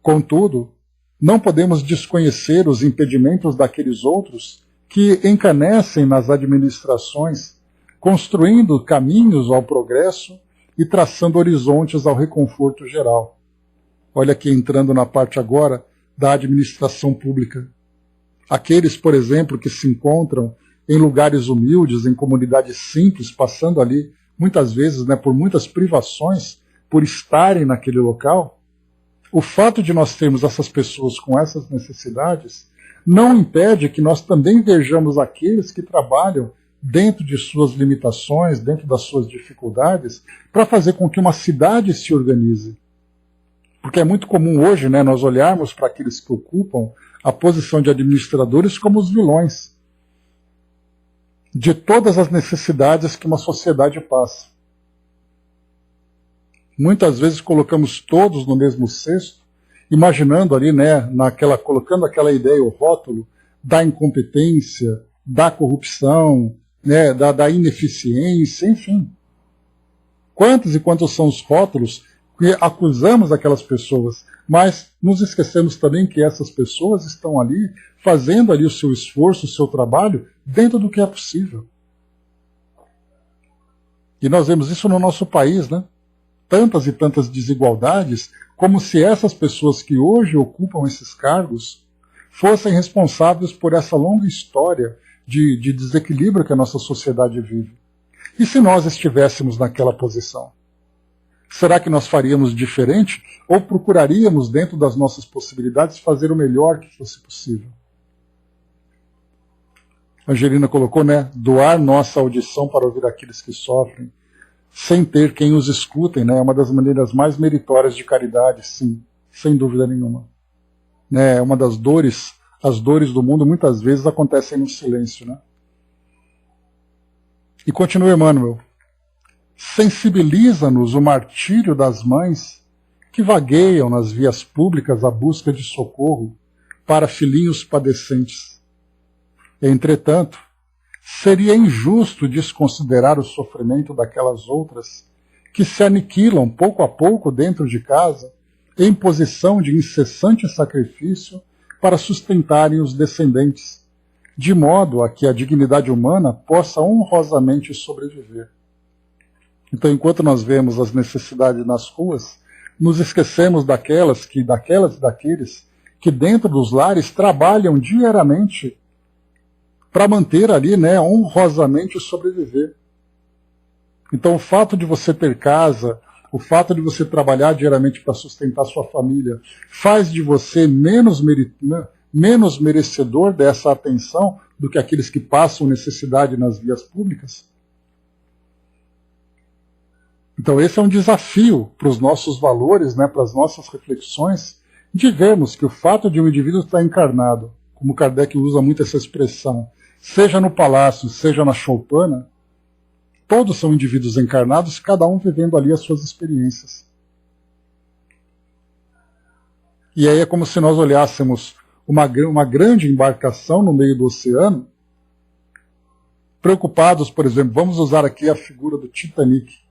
Contudo, não podemos desconhecer os impedimentos daqueles outros que encanecem nas administrações, construindo caminhos ao progresso e traçando horizontes ao reconforto geral. Olha aqui entrando na parte agora da administração pública. Aqueles, por exemplo, que se encontram em lugares humildes, em comunidades simples, passando ali, muitas vezes, né, por muitas privações, por estarem naquele local, o fato de nós termos essas pessoas com essas necessidades não impede que nós também vejamos aqueles que trabalham dentro de suas limitações, dentro das suas dificuldades, para fazer com que uma cidade se organize. Porque é muito comum hoje, né, nós olharmos para aqueles que ocupam a posição de administradores como os vilões de todas as necessidades que uma sociedade passa. Muitas vezes colocamos todos no mesmo cesto, imaginando ali, né, colocando aquela ideia, o rótulo da incompetência, da corrupção, né, da ineficiência, enfim. Quantos e quantos são os rótulos que acusamos aquelas pessoas, mas nos esquecemos também que essas pessoas estão ali fazendo ali o seu esforço, o seu trabalho, dentro do que é possível. E nós vemos isso no nosso país, né? Tantas e tantas desigualdades, como se essas pessoas que hoje ocupam esses cargos fossem responsáveis por essa longa história de desequilíbrio que a nossa sociedade vive. E se nós estivéssemos naquela posição? Será que nós faríamos diferente ou procuraríamos, dentro das nossas possibilidades, fazer o melhor que fosse possível? Angelina colocou, né? Doar nossa audição para ouvir aqueles que sofrem, sem ter quem os escutem, né? É uma das maneiras mais meritórias de caridade, sim, sem dúvida nenhuma. Né? Uma das dores, as dores do mundo muitas vezes acontecem no silêncio, né? E continua Emmanuel. Sensibiliza-nos o martírio das mães que vagueiam nas vias públicas à busca de socorro para filhinhos padecentes. Entretanto, seria injusto desconsiderar o sofrimento daquelas outras que se aniquilam pouco a pouco dentro de casa, em posição de incessante sacrifício para sustentarem os descendentes, de modo a que a dignidade humana possa honrosamente sobreviver. Então, enquanto nós vemos as necessidades nas ruas, nos esquecemos daquelas e daqueles que dentro dos lares trabalham diariamente para manter ali, né, honrosamente sobreviver. Então, o fato de você ter casa, o fato de você trabalhar diariamente para sustentar sua família, faz de você menos merecedor dessa atenção do que aqueles que passam necessidade nas vias públicas? Então, esse é um desafio para os nossos valores, né, para as nossas reflexões, de vermos que o fato de um indivíduo estar encarnado, como Kardec usa muito essa expressão, seja no palácio, seja na choupana, todos são indivíduos encarnados, cada um vivendo ali as suas experiências. E aí é como se nós olhássemos uma grande embarcação no meio do oceano, preocupados, por exemplo, vamos usar aqui a figura do Titanic.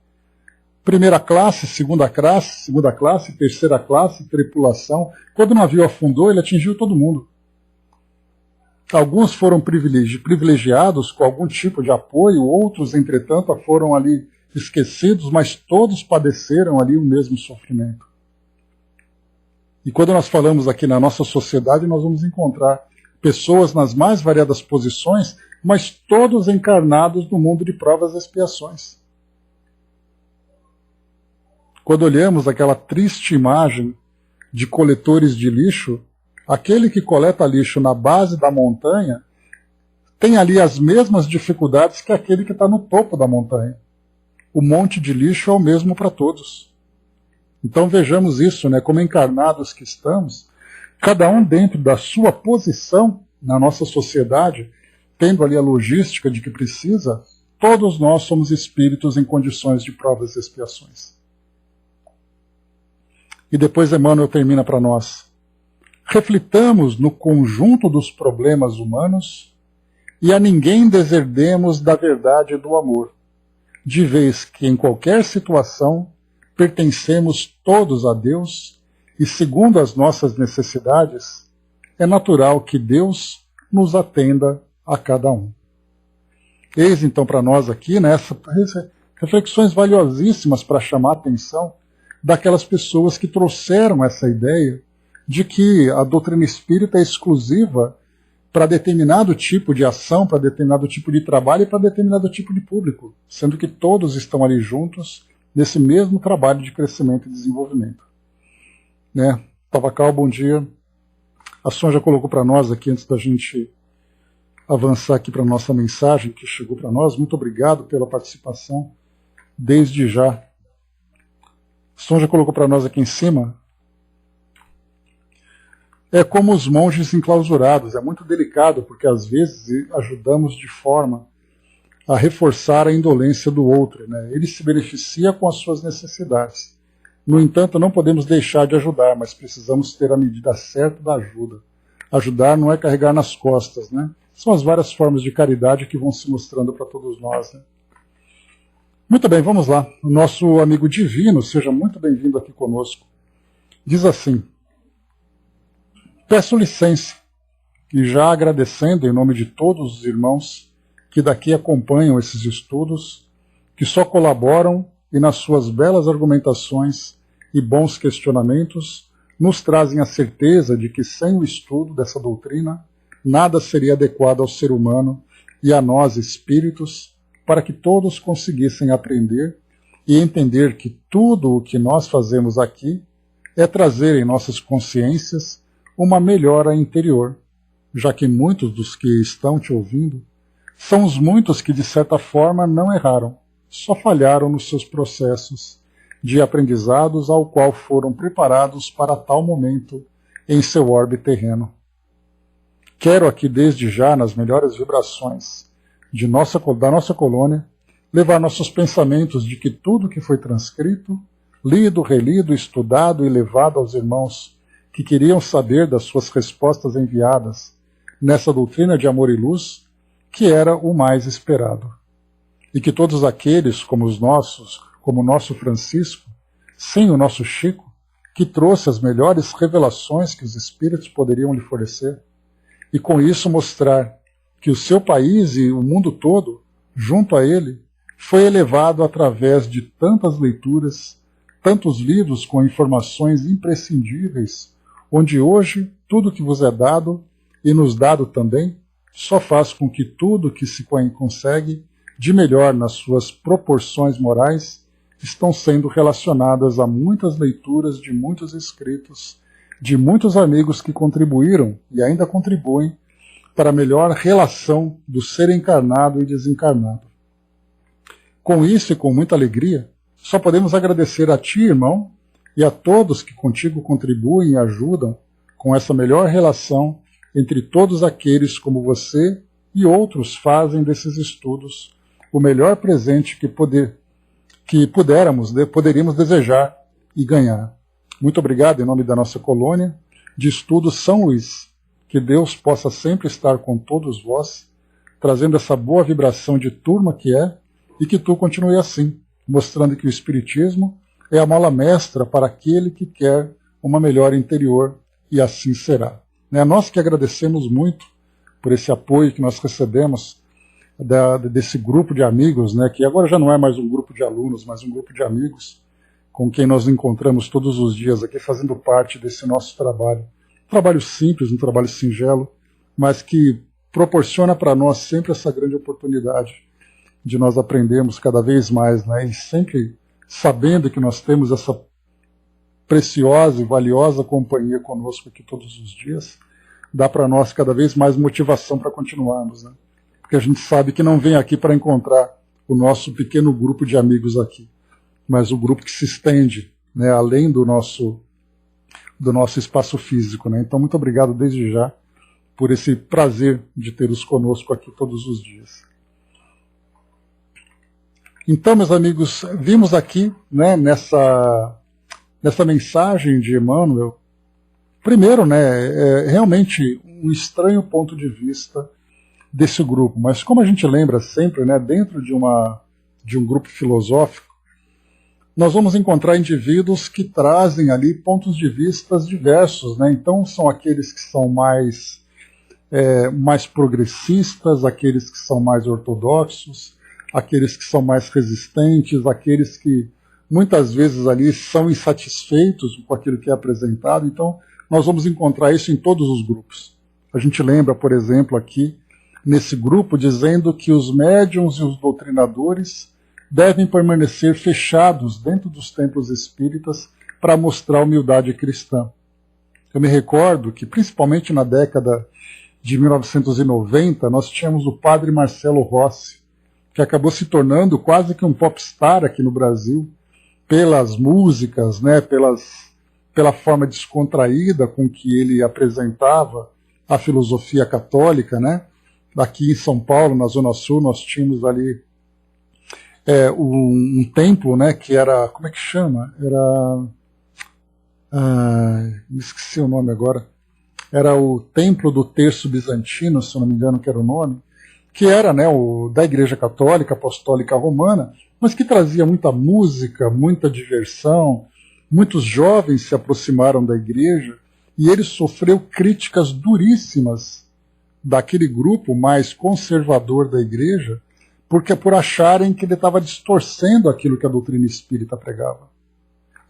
Primeira classe, segunda classe, terceira classe, tripulação. Quando o navio afundou, ele atingiu todo mundo. Alguns foram privilegiados com algum tipo de apoio, outros, entretanto, foram ali esquecidos, mas todos padeceram ali o mesmo sofrimento. E quando nós falamos aqui na nossa sociedade, nós vamos encontrar pessoas nas mais variadas posições, mas todos encarnados no mundo de provas e expiações. Quando olhamos aquela triste imagem de coletores de lixo, aquele que coleta lixo na base da montanha tem ali as mesmas dificuldades que aquele que está no topo da montanha. O monte de lixo é o mesmo para todos. Então vejamos isso, né, como encarnados que estamos, cada um dentro da sua posição na nossa sociedade, tendo ali a logística de que precisa, todos nós somos espíritos em condições de provas e expiações. E depois Emmanuel termina para nós. Reflitamos no conjunto dos problemas humanos e a ninguém deserdemos da verdade e do amor, de vez que em qualquer situação pertencemos todos a Deus e, segundo as nossas necessidades, é natural que Deus nos atenda a cada um. Eis então para nós aqui, né, reflexões valiosíssimas para chamar a atenção daquelas pessoas que trouxeram essa ideia de que a doutrina espírita é exclusiva para determinado tipo de ação, para determinado tipo de trabalho e para determinado tipo de público, sendo que todos estão ali juntos nesse mesmo trabalho de crescimento e desenvolvimento. Né? Tavacal, bom dia. A Sônia já colocou para nós aqui, antes da gente avançar aqui para a nossa mensagem que chegou para nós. Muito obrigado pela participação, desde já. A Sônia já colocou para nós aqui em cima. É como os monges enclausurados, é muito delicado, porque às vezes ajudamos de forma a reforçar a indolência do outro. Né? Ele se beneficia com as suas necessidades. No entanto, não podemos deixar de ajudar, mas precisamos ter a medida certa da ajuda. Ajudar não é carregar nas costas, né? São as várias formas de caridade que vão se mostrando para todos nós. Né? Muito bem, vamos lá. O nosso amigo divino, seja muito bem-vindo aqui conosco. Diz assim: peço licença, e já agradecendo em nome de todos os irmãos que daqui acompanham esses estudos, que só colaboram e nas suas belas argumentações e bons questionamentos nos trazem a certeza de que sem o estudo dessa doutrina, nada seria adequado ao ser humano e a nós, espíritos, para que todos conseguissem aprender e entender que tudo o que nós fazemos aqui é trazer em nossas consciências uma melhora interior, já que muitos dos que estão te ouvindo são os muitos que, de certa forma, não erraram, só falharam nos seus processos de aprendizados ao qual foram preparados para tal momento em seu orbe terreno. Quero aqui, desde já, nas melhores vibrações da nossa colônia, levar nossos pensamentos de que tudo que foi transcrito, lido, relido, estudado e levado aos irmãos que queriam saber das suas respostas enviadas nessa doutrina de amor e luz, que era o mais esperado. E que todos aqueles, como os nossos, como o nosso Francisco, sim, o nosso Chico, que trouxe as melhores revelações que os espíritos poderiam lhe fornecer, e com isso mostrar que o seu país e o mundo todo, junto a ele, foi elevado através de tantas leituras, tantos livros com informações imprescindíveis, onde hoje tudo que vos é dado e nos dado também, só faz com que tudo que se consegue de melhor nas suas proporções morais estão sendo relacionadas a muitas leituras de muitos escritos, de muitos amigos que contribuíram e ainda contribuem para a melhor relação do ser encarnado e desencarnado. Com isso e com muita alegria, só podemos agradecer a ti, irmão, e a todos que contigo contribuem e ajudam com essa melhor relação entre todos aqueles como você e outros fazem desses estudos o melhor presente que poderíamos desejar e ganhar. Muito obrigado em nome da nossa colônia de estudos São Luís. Que Deus possa sempre estar com todos vós, trazendo essa boa vibração de turma que é, e que tu continue assim, mostrando que o Espiritismo é a mola mestra para aquele que quer uma melhora interior, e assim será. Nós que agradecemos muito por esse apoio que nós recebemos desse grupo de amigos, que agora já não é mais um grupo de alunos, mas um grupo de amigos com quem nós encontramos todos os dias aqui, fazendo parte desse nosso trabalho. Um trabalho simples, um trabalho singelo, mas que proporciona para nós sempre essa grande oportunidade de nós aprendermos cada vez mais, e sempre sabendo que nós temos essa preciosa e valiosa companhia conosco aqui todos os dias, dá para nós cada vez mais motivação para continuarmos, porque a gente sabe que não vem aqui para encontrar o nosso pequeno grupo de amigos aqui, mas o grupo que se estende, além do nosso espaço físico. Então, muito obrigado desde já por esse prazer de tê-los conosco aqui todos os dias. Então, meus amigos, vimos aqui, nessa mensagem de Emmanuel, primeiro, realmente um estranho ponto de vista desse grupo, mas como a gente lembra sempre, dentro de um grupo filosófico, nós vamos encontrar indivíduos que trazem ali pontos de vista diversos, Então são aqueles que são mais progressistas, aqueles que são mais ortodoxos, aqueles que são mais resistentes, aqueles que muitas vezes ali são insatisfeitos com aquilo que é apresentado. Então nós vamos encontrar isso em todos os grupos. A gente lembra, por exemplo, aqui nesse grupo dizendo que os médiuns e os doutrinadores devem permanecer fechados dentro dos templos espíritas para mostrar humildade cristã. Eu me recordo que, principalmente na década de 1990, nós tínhamos o padre Marcelo Rossi, que acabou se tornando quase que um popstar aqui no Brasil, pelas músicas, pela forma descontraída com que ele apresentava a filosofia católica. Aqui em São Paulo, na Zona Sul, nós tínhamos ali um templo, que era, como é que chama? Me esqueci o nome agora. Era o Templo do Terço Bizantino, se eu não me engano que era o nome, que era da Igreja Católica Apostólica Romana, mas que trazia muita música, muita diversão. Muitos jovens se aproximaram da igreja e ele sofreu críticas duríssimas daquele grupo mais conservador da igreja, porque por acharem que ele estava distorcendo aquilo que a doutrina espírita pregava.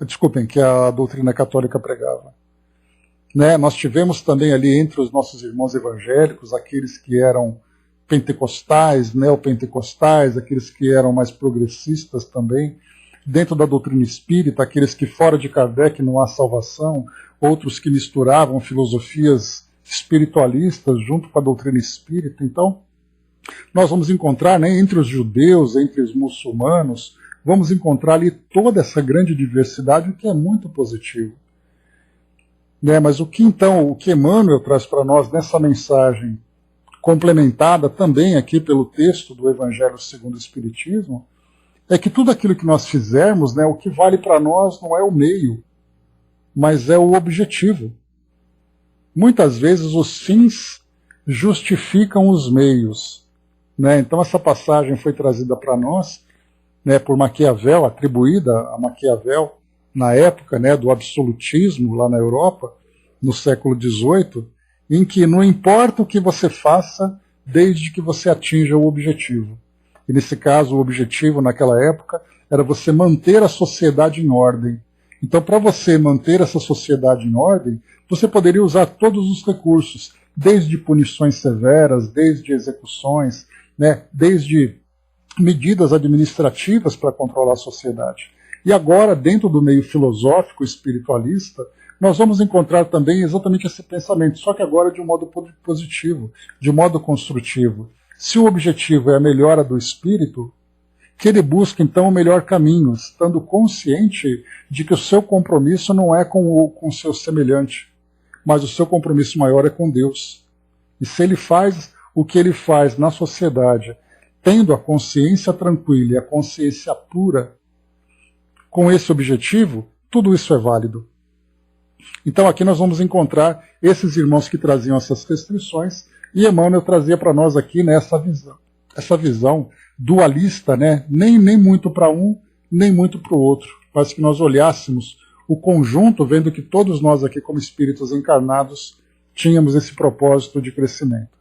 Desculpem, que a doutrina católica pregava. Nós tivemos também ali entre os nossos irmãos evangélicos aqueles que eram pentecostais, neopentecostais, aqueles que eram mais progressistas também, dentro da doutrina espírita, aqueles que fora de Kardec não há salvação, outros que misturavam filosofias espiritualistas junto com a doutrina espírita. Então, nós vamos encontrar, né, entre os judeus, entre os muçulmanos, vamos encontrar ali toda essa grande diversidade, o que é muito positivo. Mas o que Emmanuel traz para nós nessa mensagem, complementada também aqui pelo texto do Evangelho segundo o Espiritismo, é que tudo aquilo que nós fizermos, o que vale para nós não é o meio, mas é o objetivo. Muitas vezes os fins justificam os meios. Então essa passagem foi trazida para nós por Maquiavel, atribuída a Maquiavel, na época do absolutismo lá na Europa, no século XVIII, em que não importa o que você faça, desde que você atinja o objetivo. E nesse caso, o objetivo naquela época era você manter a sociedade em ordem. Então, para você manter essa sociedade em ordem, você poderia usar todos os recursos, desde punições severas, desde execuções, desde medidas administrativas para controlar a sociedade. E agora, dentro do meio filosófico espiritualista, nós vamos encontrar também exatamente esse pensamento, só que agora de um modo positivo, de modo construtivo. Se o objetivo é a melhora do espírito, que ele busque então o melhor caminho, estando consciente de que o seu compromisso não é com o seu semelhante, mas o seu compromisso maior é com Deus. E se ele faz o que ele faz na sociedade, tendo a consciência tranquila e a consciência pura, com esse objetivo, tudo isso é válido. Então aqui nós vamos encontrar esses irmãos que traziam essas restrições, e Emmanuel trazia para nós aqui essa visão dualista, nem muito para um, nem muito para o outro, mas que nós olhássemos o conjunto, vendo que todos nós aqui como espíritos encarnados tínhamos esse propósito de crescimento.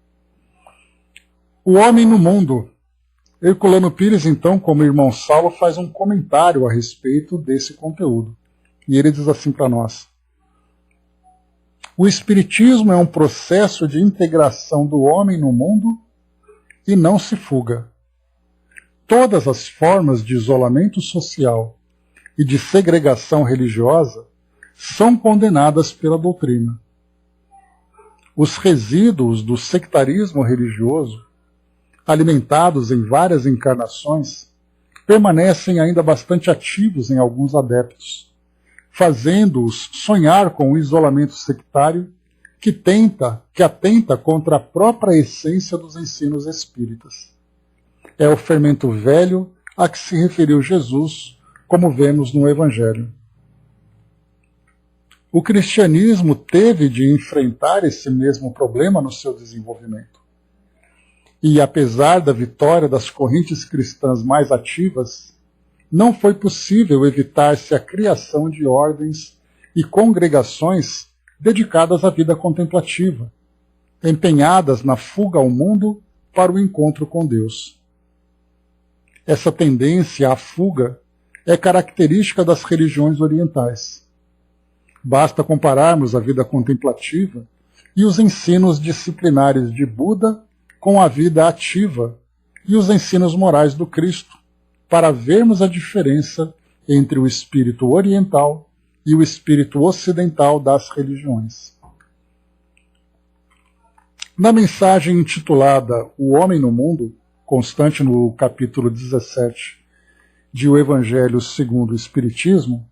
O homem no mundo. Herculano Pires, então, como irmão Saulo, faz um comentário a respeito desse conteúdo. E ele diz assim para nós: o Espiritismo é um processo de integração do homem no mundo e não se fuga. Todas as formas de isolamento social e de segregação religiosa são condenadas pela doutrina. Os resíduos do sectarismo religioso, alimentados em várias encarnações, permanecem ainda bastante ativos em alguns adeptos, fazendo-os sonhar com o isolamento sectário que atenta contra a própria essência dos ensinos espíritas. É o fermento velho a que se referiu Jesus, como vemos no Evangelho. O cristianismo teve de enfrentar esse mesmo problema no seu desenvolvimento. E, apesar da vitória das correntes cristãs mais ativas, não foi possível evitar-se a criação de ordens e congregações dedicadas à vida contemplativa, empenhadas na fuga ao mundo para o encontro com Deus. Essa tendência à fuga é característica das religiões orientais. Basta compararmos a vida contemplativa e os ensinos disciplinares de Buda com a vida ativa e os ensinos morais do Cristo, para vermos a diferença entre o espírito oriental e o espírito ocidental das religiões. Na mensagem intitulada O Homem no Mundo, constante no capítulo 17 de O Evangelho segundo o Espiritismo,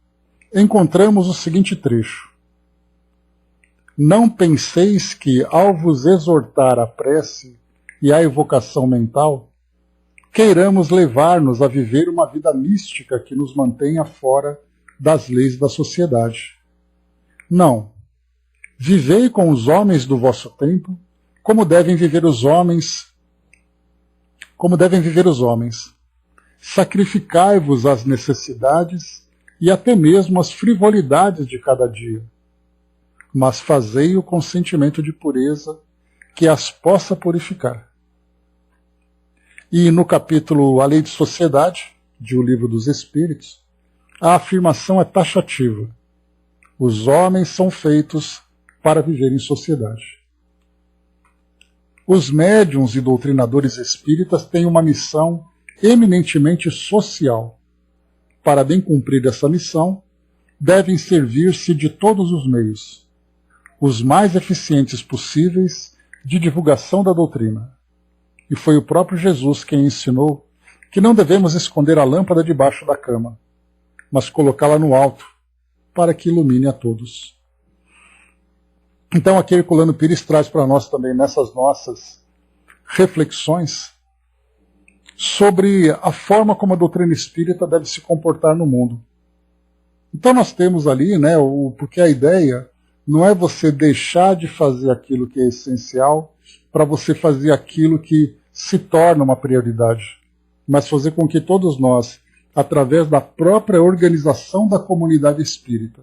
encontramos o seguinte trecho: não penseis que, ao vos exortar a prece e a evocação mental, queiramos levar-nos a viver uma vida mística que nos mantenha fora das leis da sociedade. Não. Vivei com os homens do vosso tempo, como devem viver os homens. Sacrificai-vos às necessidades e até mesmo às frivolidades de cada dia, mas fazei-o com sentimento de pureza que as possa purificar. E no capítulo A Lei de Sociedade, de O Livro dos Espíritos, a afirmação é taxativa: os homens são feitos para viver em sociedade. Os médiuns e doutrinadores espíritas têm uma missão eminentemente social. Para bem cumprir essa missão, devem servir-se de todos os meios, os mais eficientes possíveis, de divulgação da doutrina. E foi o próprio Jesus quem ensinou que não devemos esconder a lâmpada debaixo da cama, mas colocá-la no alto, para que ilumine a todos. Então aqui Herculano Pires traz para nós também, nessas nossas reflexões, sobre a forma como a doutrina espírita deve se comportar no mundo. Então nós temos ali, né, porque a ideia não é você deixar de fazer aquilo que é essencial para você fazer aquilo que se torna uma prioridade, mas fazer com que todos nós, através da própria organização da comunidade espírita,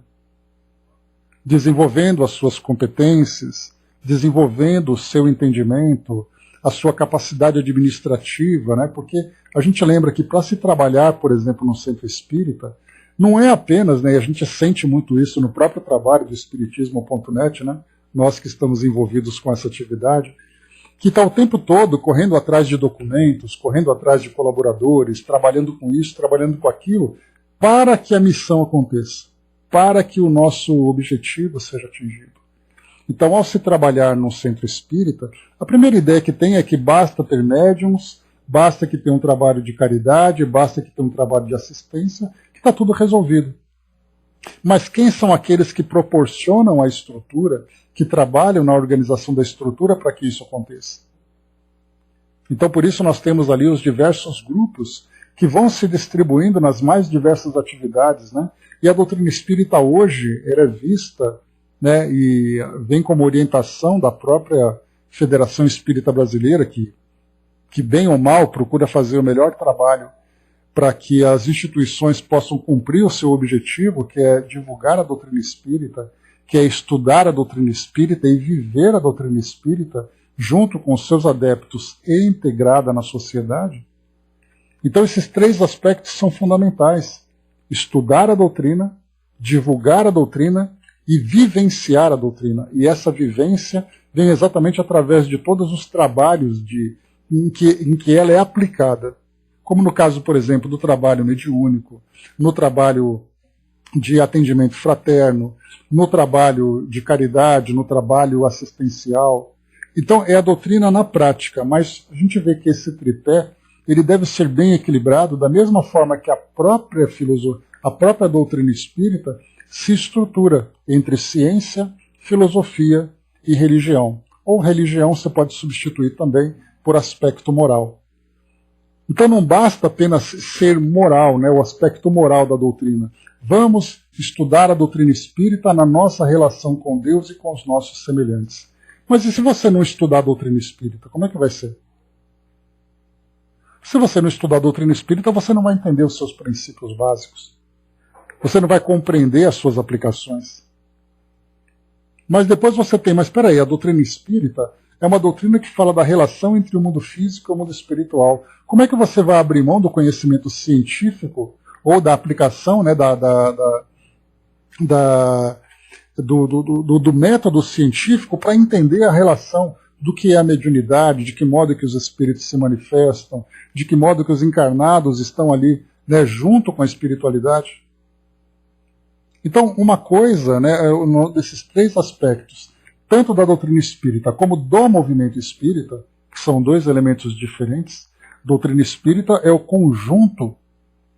desenvolvendo as suas competências, desenvolvendo o seu entendimento, a sua capacidade administrativa, né? Porque a gente lembra que para se trabalhar, por exemplo, no centro espírita, não é apenas, né, e a gente sente muito isso no próprio trabalho do Espiritismo.net, né, nós que estamos envolvidos com essa atividade, que está o tempo todo correndo atrás de documentos, correndo atrás de colaboradores, trabalhando com isso, trabalhando com aquilo, para que a missão aconteça, para que o nosso objetivo seja atingido. Então, ao se trabalhar no centro espírita, a primeira ideia que tem é que basta ter médiums, basta que tenha um trabalho de caridade, basta que tenha um trabalho de assistência, que está tudo resolvido. Mas quem são aqueles que proporcionam a estrutura, que trabalham na organização da estrutura para que isso aconteça? Então, por isso, nós temos ali os diversos grupos que vão se distribuindo nas mais diversas atividades, né? E a doutrina espírita hoje é vista, né, e vem como orientação da própria Federação Espírita Brasileira, que bem ou mal procura fazer o melhor trabalho para que as instituições possam cumprir o seu objetivo, que é divulgar a doutrina espírita, que é estudar a doutrina espírita e viver a doutrina espírita junto com os seus adeptos e integrada na sociedade. Então esses três aspectos são fundamentais: estudar a doutrina, divulgar a doutrina e vivenciar a doutrina. E essa vivência vem exatamente através de todos os trabalhos em que ela é aplicada. Como no caso, por exemplo, do trabalho mediúnico, no trabalho de atendimento fraterno, no trabalho de caridade, no trabalho assistencial. Então é a doutrina na prática, mas a gente vê que esse tripé ele deve ser bem equilibrado, da mesma forma que a própria doutrina espírita se estrutura entre ciência, filosofia e religião. Ou religião você pode substituir também por aspecto moral. Então não basta apenas ser moral, né, o aspecto moral da doutrina. Vamos estudar a doutrina espírita na nossa relação com Deus e com os nossos semelhantes. Mas e se você não estudar a doutrina espírita, como é que vai ser? Se você não estudar a doutrina espírita, você não vai entender os seus princípios básicos. Você não vai compreender as suas aplicações. Mas depois você tem, mas espera aí, a doutrina espírita é uma doutrina que fala da relação entre o mundo físico e o mundo espiritual. Como é que você vai abrir mão do conhecimento científico ou da aplicação, né, do método científico para entender a relação do que é a mediunidade, de que modo que os espíritos se manifestam, de que modo que os encarnados estão ali, né, junto com a espiritualidade? Então, uma coisa, né, desses três aspectos, tanto da doutrina espírita como do movimento espírita, que são dois elementos diferentes, doutrina espírita é o conjunto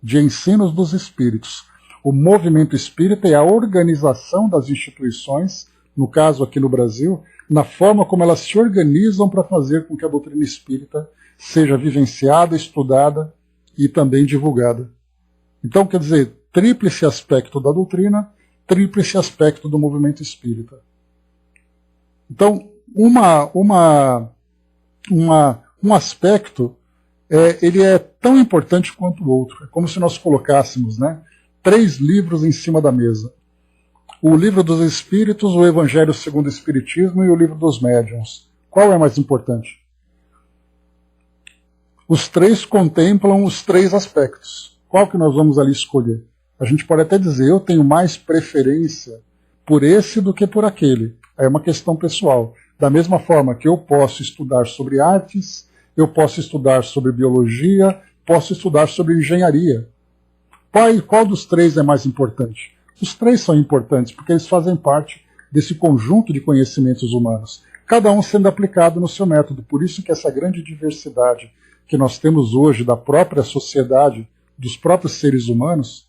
de ensinos dos espíritos. O movimento espírita é a organização das instituições, no caso aqui no Brasil, na forma como elas se organizam para fazer com que a doutrina espírita seja vivenciada, estudada e também divulgada. Então, quer dizer, tríplice aspecto da doutrina, tríplice aspecto do movimento espírita. Então, um aspecto, ele é tão importante quanto o outro. É como se nós colocássemos, né, 3 livros em cima da mesa. O livro dos Espíritos, o Evangelho segundo o Espiritismo e o livro dos Médiuns. Qual é mais importante? Os 3 contemplam os 3 aspectos. Qual que nós vamos ali escolher? A gente pode até dizer, eu tenho mais preferência por esse do que por aquele. É uma questão pessoal. Da mesma forma que eu posso estudar sobre artes, eu posso estudar sobre biologia, posso estudar sobre engenharia. Qual dos três é mais importante? Os três são importantes, porque eles fazem parte desse conjunto de conhecimentos humanos, cada um sendo aplicado no seu método. Por isso que essa grande diversidade que nós temos hoje da própria sociedade, dos próprios seres humanos,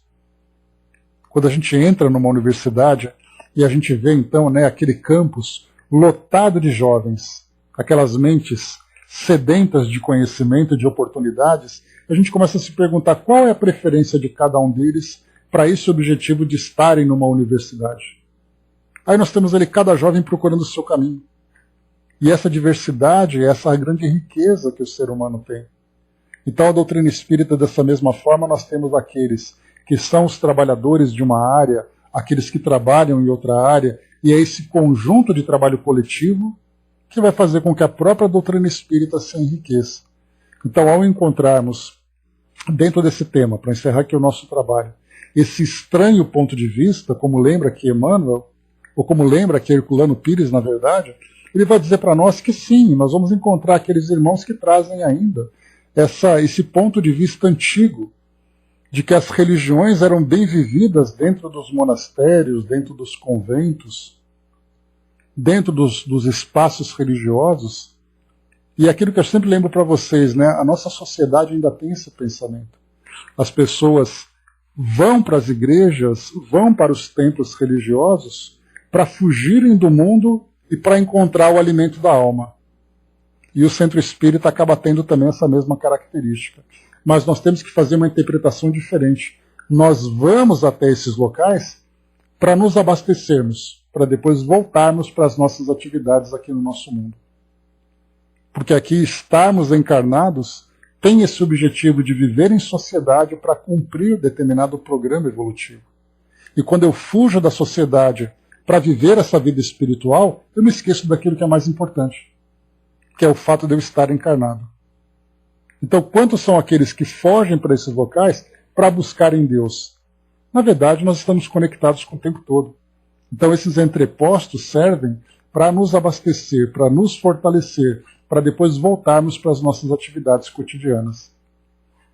quando a gente entra numa universidade e a gente vê então, né, aquele campus lotado de jovens, aquelas mentes sedentas de conhecimento, de oportunidades, a gente começa a se perguntar qual é a preferência de cada um deles para esse objetivo de estarem numa universidade. Aí nós temos ali cada jovem procurando o seu caminho. E essa diversidade, essa grande riqueza que o ser humano tem. Então a doutrina espírita, dessa mesma forma, nós temos aqueles que são os trabalhadores de uma área, aqueles que trabalham em outra área, e é esse conjunto de trabalho coletivo que vai fazer com que a própria doutrina espírita se enriqueça. Então, ao encontrarmos, dentro desse tema, para encerrar aqui o nosso trabalho, esse estranho ponto de vista, como lembra aqui Emmanuel, ou como lembra aqui Herculano Pires, na verdade, ele vai dizer para nós que sim, nós vamos encontrar aqueles irmãos que trazem ainda esse ponto de vista antigo, de que as religiões eram bem vividas dentro dos monastérios, dentro dos conventos, dentro dos espaços religiosos. E aquilo que eu sempre lembro para vocês, né, a nossa sociedade ainda tem esse pensamento. As pessoas vão para as igrejas, vão para os templos religiosos para fugirem do mundo e para encontrar o alimento da alma. E o centro espírita acaba tendo também essa mesma característica. Mas nós temos que fazer uma interpretação diferente. Nós vamos até esses locais para nos abastecermos, para depois voltarmos para as nossas atividades aqui no nosso mundo. Porque aqui estarmos encarnados tem esse objetivo de viver em sociedade para cumprir determinado programa evolutivo. E quando eu fujo da sociedade para viver essa vida espiritual, eu me esqueço daquilo que é mais importante, que é o fato de eu estar encarnado. Então, quantos são aqueles que fogem para esses locais para buscarem Deus? Na verdade, nós estamos conectados com o tempo todo. Então, esses entrepostos servem para nos abastecer, para nos fortalecer, para depois voltarmos para as nossas atividades cotidianas.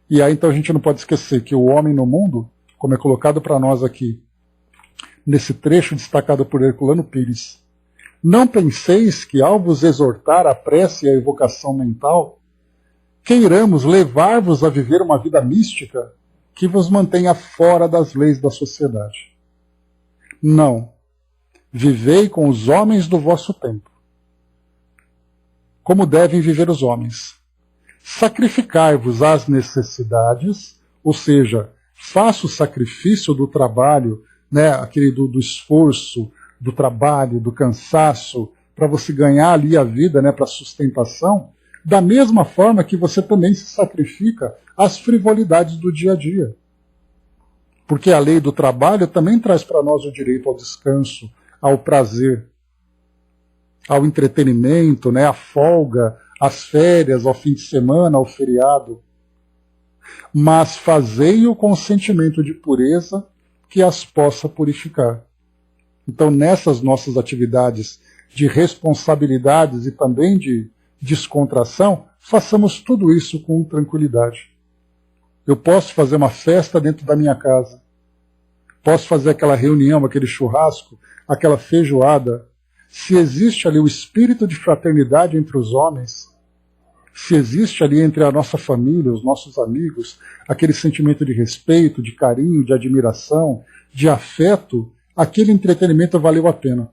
E aí, então, a gente não pode esquecer que o homem no mundo, como é colocado para nós aqui, nesse trecho destacado por Herculano Pires, não penseis que, ao vos exortar a prece e a evocação mental, queiramos levar-vos a viver uma vida mística que vos mantenha fora das leis da sociedade. Não. Vivei com os homens do vosso tempo, como devem viver os homens. Sacrificai-vos às necessidades, ou seja, faça o sacrifício do trabalho, né, aquele do esforço, do trabalho, do cansaço, para você ganhar ali a vida, né, para sustentação, da mesma forma que você também se sacrifica às frivolidades do dia a dia. Porque a lei do trabalho também traz para nós o direito ao descanso, ao prazer, ao entretenimento, né, à folga, às férias, ao fim de semana, ao feriado. Mas fazei-o com sentimento de pureza que as possa purificar. Então, nessas nossas atividades de responsabilidades e também de descontração, façamos tudo isso com tranquilidade. Eu posso fazer uma festa dentro da minha casa. Posso fazer aquela reunião, aquele churrasco, aquela feijoada. Se existe ali o espírito de fraternidade entre os homens, se existe ali entre a nossa família, os nossos amigos, aquele sentimento de respeito, de carinho, de admiração, de afeto, aquele entretenimento valeu a pena.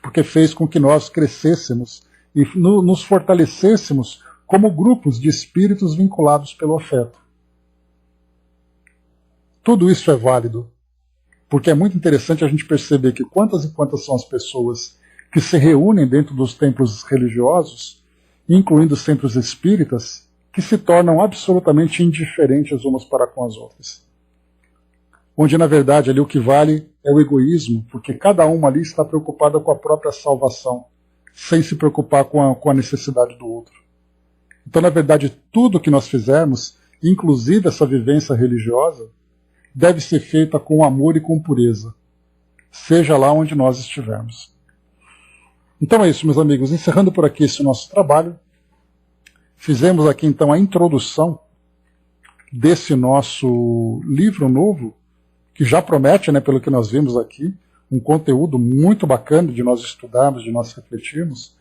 Porque fez com que nós crescêssemos e nos fortalecêssemos como grupos de espíritos vinculados pelo afeto. Tudo isso é válido, porque é muito interessante a gente perceber que quantas e quantas são as pessoas que se reúnem dentro dos templos religiosos, incluindo os centros espíritas, que se tornam absolutamente indiferentes umas para com as outras. Onde, na verdade, ali o que vale é o egoísmo, porque cada uma ali está preocupada com a própria salvação, sem se preocupar com a necessidade do outro. Então, na verdade, tudo que nós fizermos, inclusive essa vivência religiosa, deve ser feita com amor e com pureza, seja lá onde nós estivermos. Então é isso, meus amigos. Encerrando por aqui esse nosso trabalho, fizemos aqui então a introdução desse nosso livro novo, que já promete, né, pelo que nós vimos aqui, um conteúdo muito bacana de nós estudarmos, de nós refletirmos,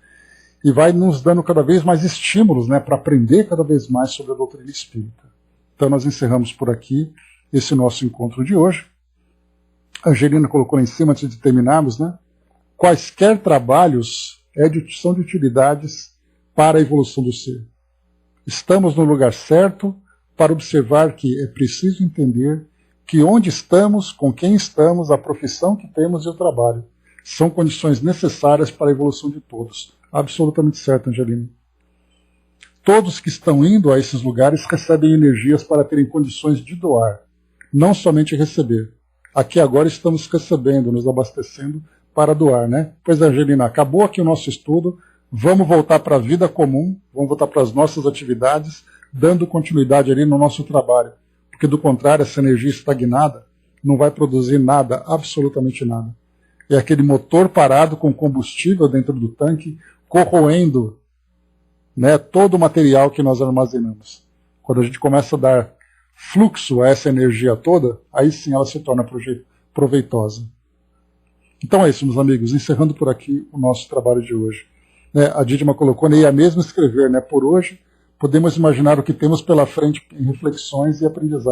e vai nos dando cada vez mais estímulos, né, para aprender cada vez mais sobre a doutrina espírita. Então nós encerramos por aqui esse nosso encontro de hoje. A Angelina colocou lá em cima, antes de terminarmos, né, quaisquer trabalhos são de utilidades para a evolução do ser. Estamos no lugar certo para observar que é preciso entender que onde estamos, com quem estamos, a profissão que temos e o trabalho são condições necessárias para a evolução de todos. Absolutamente certo, Angelina. Todos que estão indo a esses lugares recebem energias para terem condições de doar, não somente receber. Aqui agora estamos recebendo, nos abastecendo para doar, né? Pois, Angelina, acabou aqui o nosso estudo, vamos voltar para a vida comum, vamos voltar para as nossas atividades, dando continuidade ali no nosso trabalho. Porque, do contrário, essa energia estagnada não vai produzir nada, absolutamente nada. É aquele motor parado com combustível dentro do tanque, corroendo, né, todo o material que nós armazenamos. Quando a gente começa a dar fluxo a essa energia toda, aí sim ela se torna proveitosa. Então é isso, meus amigos. Encerrando por aqui o nosso trabalho de hoje. Né, a Dídima colocou, né, e a mesma escrever, né, por hoje, podemos imaginar o que temos pela frente em reflexões e aprendizados.